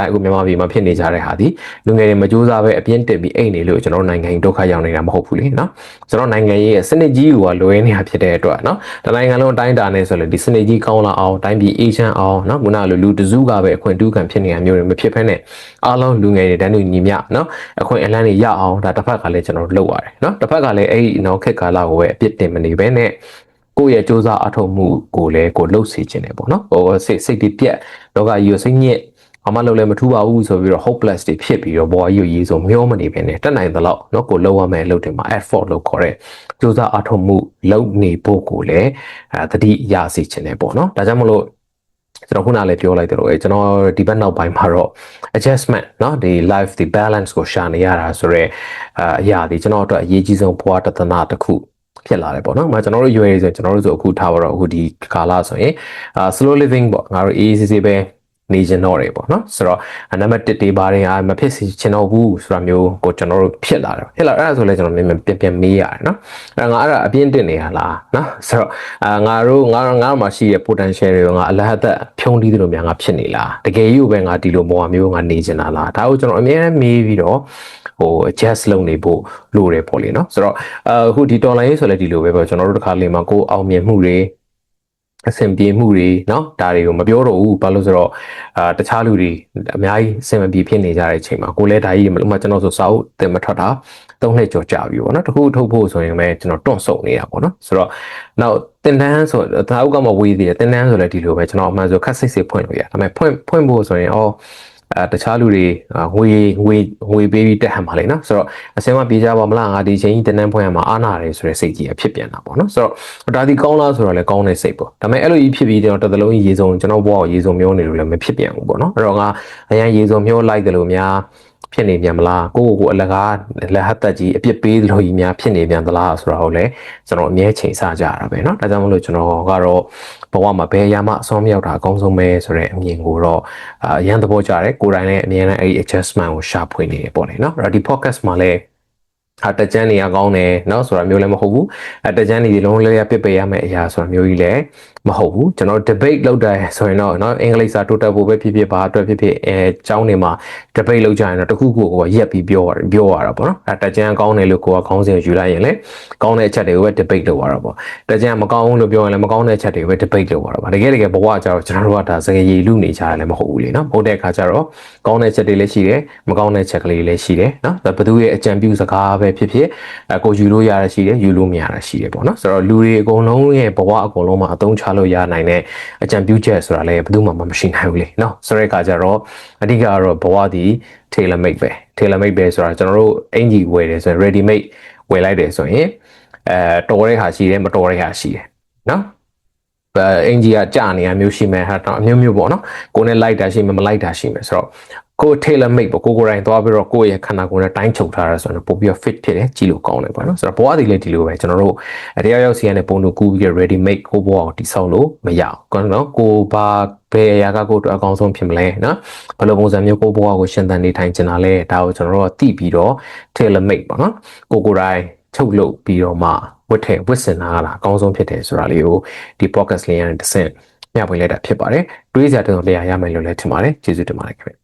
အခုမြန်မာပြည်မှာဖြစ်နေကြတဲ့ဟာဒီလူငယ်တွေမစူးစမ်းပဲအပြင်းတက်ပြီးအိတ်နေလို့ကျွန်တော်နိုင်ငံဒုက္ခရောက်နေတာမဟုတ်ဘူးလေနော်ကျွန်တော်နိုင်ငံရေးရဲ့စနစ်ကြီးကလွဲနေတာဖြစ်တဲ့အတွက်နော်တနိုင်ငံလုံးအတိုင်းအတာနဲ့ဆိုလို့ဒီစနစ်ကြီးကောင်းလာအောင်တိုင်းပြည်အေးချမ်းအောင်နော်ခုနလိုလူတစုကပဲအခွင့်တူးခံဖြစ်နေတာမျိုးတွေမဖြစ်ဖ ೇನೆ အားလုံးလူငယ်တွေတန်းတူညီမျှနော်အခွင့်အလမ်းတွေရအောင်ဒါတစ်ဖက်ကလည်းကျွန်တော်တို့လုပ်ရတယ်နော်တစ်ဖက်ကလည်းအဲ့ဒီနော်ခက်ကာလကိုပဲအပြစ်တင်မနေပဲနဲ့ကိုယ့်ရဲ့စူးစမ်းအထောက်မှုကိုလည်းကိုလှုပ်စေခြင်းတယ်ပေါ့နော်ဟိုစိတ်တွေပြက်လောကကြီးကိုစိတ်ညစ်အမလုံးလည်းမထူပါဘူးဆိုပြီးတော့ hopeless တွေဖြစ်ပြီးတော့ဘော်ကြီးကိုရေးဆိုမျောမနေပဲနဲ့တက်နိုင်သလောက်နော်ကိုလှုပ်ရမယ့်အလုပ်တွေမှာ effort လို့ခေါ်တဲ့စူးစမ်းအထောက်မှုလုပ်နေဖို့ကိုလည်းတတိရစေခြင်းတယ်ပေါ့နော်ဒါကြောင့်မလို့ကျွန်တော်ခုနလည်းပြောလိုက်တယ်လို့ကျွန်တော်ဒီဘက်နောက်ပိုင်းမှာတော့ adjustment เนาะဒီ life ဒီ balance ကိုရှာနေရတာဆိုတော့အရာဒီကျွန်တော်တို့အရေးကြီးဆုံးဘဝတသနာတစ်ခုဖြစ်လာတယ်ပေါ့နော်။ကျွန်တော်တို့ရွယ်ဆိုကျွန်တော်တို့ဆိုအခုထားပါတော့အခုဒီကာလဆိုရင်slow living ပေါ့ငါတို့အေးအေးဆေးဆေးပဲနေကျင်တော့တယ်ပေါ့နော်ဆိုတော့နံပါတ်1တေးပါတယ်မဖြစ်စီချင်တော့ဘူးဆိုတာမျိုးကိုကျွန်တော်တို့ဖြစ်လာတယ်အဲ့ဒါဆိုလဲကျွန်တော်ပြန်မေးရတယ်နော်အဲ့ငါအဲ့ဒါအပြင်းတင်နေရလားနော်ဆိုတော့ငါတို့မှာရှိတဲ့ potential တွေကငါအလဟတ်သက်ဖြုံးတီးသလိုများငါဖြစ်နေလားတကယ်ကြီးပဲငါဒီလိုမော်မျိုးငါနေကျင်တာလားဒါကိုကျွန်တော်အများနဲ့မေးပြီးတော့ဟို adjust လုပ်နေဖို့လိုတယ်ပေါ့လေနော်ဆိုတော့အခုဒီ online ရေးဆိုလဲဒီလိုပဲပေါ့ကျွန်တော်တို့တစ်ခါလေးမှာကိုအောင်မြင်မှုတွေအဆင်ပြေမှုတွေเนาะဒါတွေကိုမပြောတော့ဘူးဘာလို့ဆိုတော့တခြားလူတွေအများကြီးအဆင်မပြေဖြစ်နေကြတဲ့အချိန်မှာကိုလည်းဒါကြီးမလို့မှကျွန်တော်ဆိုစာအုပ်တင်မထွက်တာ3နှစ်ကျော်ကြာပြီပေါ့နော်တခုထုတ်ဖို့ဆိုရင်ပဲကျွန်တော်တွန့်ဆုံနေတာပေါ့နော်ဆိုတော့နောက်တင်တန်းဆိုဒါအုပ်ကမှဝေးသေးတယ်တင်တန်းဆိုလည်းဒီလိုပဲကျွန်တော်အမှန်ဆိုခက်စိတ်စိတ်ဖွင့်လို့ရဒါပေမဲ့ဖွင့်ဖို့ဆိုရင်တခြားလူတွေငွေပေးပြီးတက်ဟန်ပါလေနော်ဆိုတော့အစင်းမပြေကြပါမလားငါဒီချိန်ကြီးတန်းတန်းဖွင့်ရမှာအားနာတယ်ဆိုတဲ့စိတ်ကြီးအဖြစ်ပြန်တာပေါ့နော်ဆိုတော့ဒါဒီကောင်းလားဆိုတော့လည်းကောင်းတဲ့စိတ်ပေါ့ဒါပေမဲ့အဲ့လိုကြီးဖြစ်ပြီးကျွန်တော်တစ်သလုံးကြီးရေစုံကျွန်တော်ဘဝကိုရေစုံမျောနေလို့လည်းမဖြစ်ပြန်ဘူးပေါ့နော်အဲ့တော့ငါအရင်ရေစုံမျောလိုက်တယ်လို့များဖြစ်နေပြန်မလားကိုအလကားလက်ဟတ်သက်ကြီးအပြစ်ပေးလို့ကြီးများဖြစ်နေပြန်သလားဆိုတော့လည်းကျွန်တော်အမြဲချိန်ဆကြရတာပဲเนาะဒါကြောင့်မလို့ကျွန်တော်ကတော့ဘဝမှာဘယ်အရာမှအဆုံးမရောက်တာအကောင်းဆုံးပဲဆိုတဲ့အမြင်ကိုတော့ရန်သဘောကျတယ်ကိုယ်တိုင်လည်းအမြဲတမ်းအဲ့ဒီ adjustment ကိုရှာဖွေနေတယ်ပေါ့လေเนาะအဲ့တော့ဒီ podcast မှာလည်းတကြမ်းနေရကောင်းတယ်เนาะဆိုတာမျိုးလည်းမဟုတ်ဘူးတကြမ်းနေဒီလုံးလေးရပစ်ပေးရမယ့်အရာဆိုတာမျိုးကြီးလည်းမဟုတ်ဘူးကျွန်တော် debate လုပ်တယ်ဆိုရင်တော့เนาะအင်္ဂလိပ်စာတိုးတက်ဖို့ပဲဖြစ်ဘာအတွက်ဖြစ်ကျောင်းနေမှာ debate လုပ်ကြရင်တော့တခုခုကိုရက်ပြီးပြောရတာပေါ့เนาะတကြမ်းကောင်းတယ်လို့ကိုကခေါင်းစဉ်ယူလိုက်ရင်လည်းကောင်းတဲ့အချက်တွေကိုပဲ debate လုပ်ရတာပေါ့တကြမ်းမကောင်းဘူးလို့ပြောရင်လည်းမကောင်းတဲ့အချက်တွေကိုပဲ debate လုပ်ရတာပါတကယ်ဘဝကျတော့ကျွန်တော်တို့ကဒါစကားရည်လူနေကြရလည်းမဟုတ်ဘူးလေเนาะဟုတ်တဲ့အခါကျတော့ကောင်းတဲ့အချက်တွေလည်းရှိတယ်မကောင်းတဲ့အချက်ကလေးလည်းရှိတယ်เนาะဘသူရဲ့အကြံပြုစကားပဲဖြစ်ကိုယူလို့ရတာရှိတယ်ယူလို့မရတာရှိတယ်ပေါ့နော်ဆိုတော့လူတွေအကုန်လုံးရဲ့ဘဝအကုန်လုံးမှာအသုံးချလို့ရနိုင်တဲ့အကြံပြုချက်ဆိုတာလည်းဘယ်သူမှမရှိနိုင်ဘူးလေနော်ဆိုတဲ့အခါကျတော့အဓိကတော့ဘဝဒီ tailor made ပဲ tailor made ပဲဆိုတာကျွန်တော်တို့အင်ကြီးဝယ်တယ်ဆိုရင် ready made ဝယ်လိုက်တယ်ဆိုရင်တော်တဲ့ဟာရှိတယ်မတော်တဲ့ဟာရှိတယ်နော်အင်ကြီးကကြာနေရမျိုးရှိမယ်ဟာတော့အမျိုးပေါ့နော်ကိုနဲ့လိုက်တာရှိမယ်မလိုက်တာရှိမယ်ဆိုတော့ကို tailor made ပေါ့ကိုယ်တိုင်သွားပြီးတော့ကိုယ့်ရဲ့ခန္ဓာကိုယ်နဲ့တိုင်းချုပ်ထားတာဆိုတော့ပို့ပြီး fit ဖြစ်တယ်ကြည့်လို့ကောင်းတယ်ပေါ့နော်ဆိုတော့ဘဝဒီလည်းဒီလိုပဲကျွန်တော်တို့တရားရောက်စီရတဲ့ပုံတို့ကူးပြီး ready made ကိုဘဝကိုတိဆောက်လို့မရအောင်နော်ကိုဘာဘယ်အရာကကိုအကောင်းဆုံးဖြစ်မလဲနော်ဘယ်လိုပုံစံမျိုးကိုဘဝကိုရှင်သန်နေထိုင်ချင်တာလဲဒါကိုကျွန်တော်တို့သိပြီးတော့ tailor made ပေါ့နော်ကိုယ်တိုင်ချုပ်လုပ်ပြီးတော့မှဝတ်ဆင်တာကအကောင်းဆုံးဖြစ်တယ်ဆိုတာလေးကိုဒီ podcast လေးရတဲ့တစ်ဆင့်မျှဝေလိုက်တာဖြစ်ပါတယ်တွေးစရာတုံးတရားရမယ်လို့လည်းထင်ပါတယ်ကျေးဇူးတင်ပါတယ်ခင်ဗျ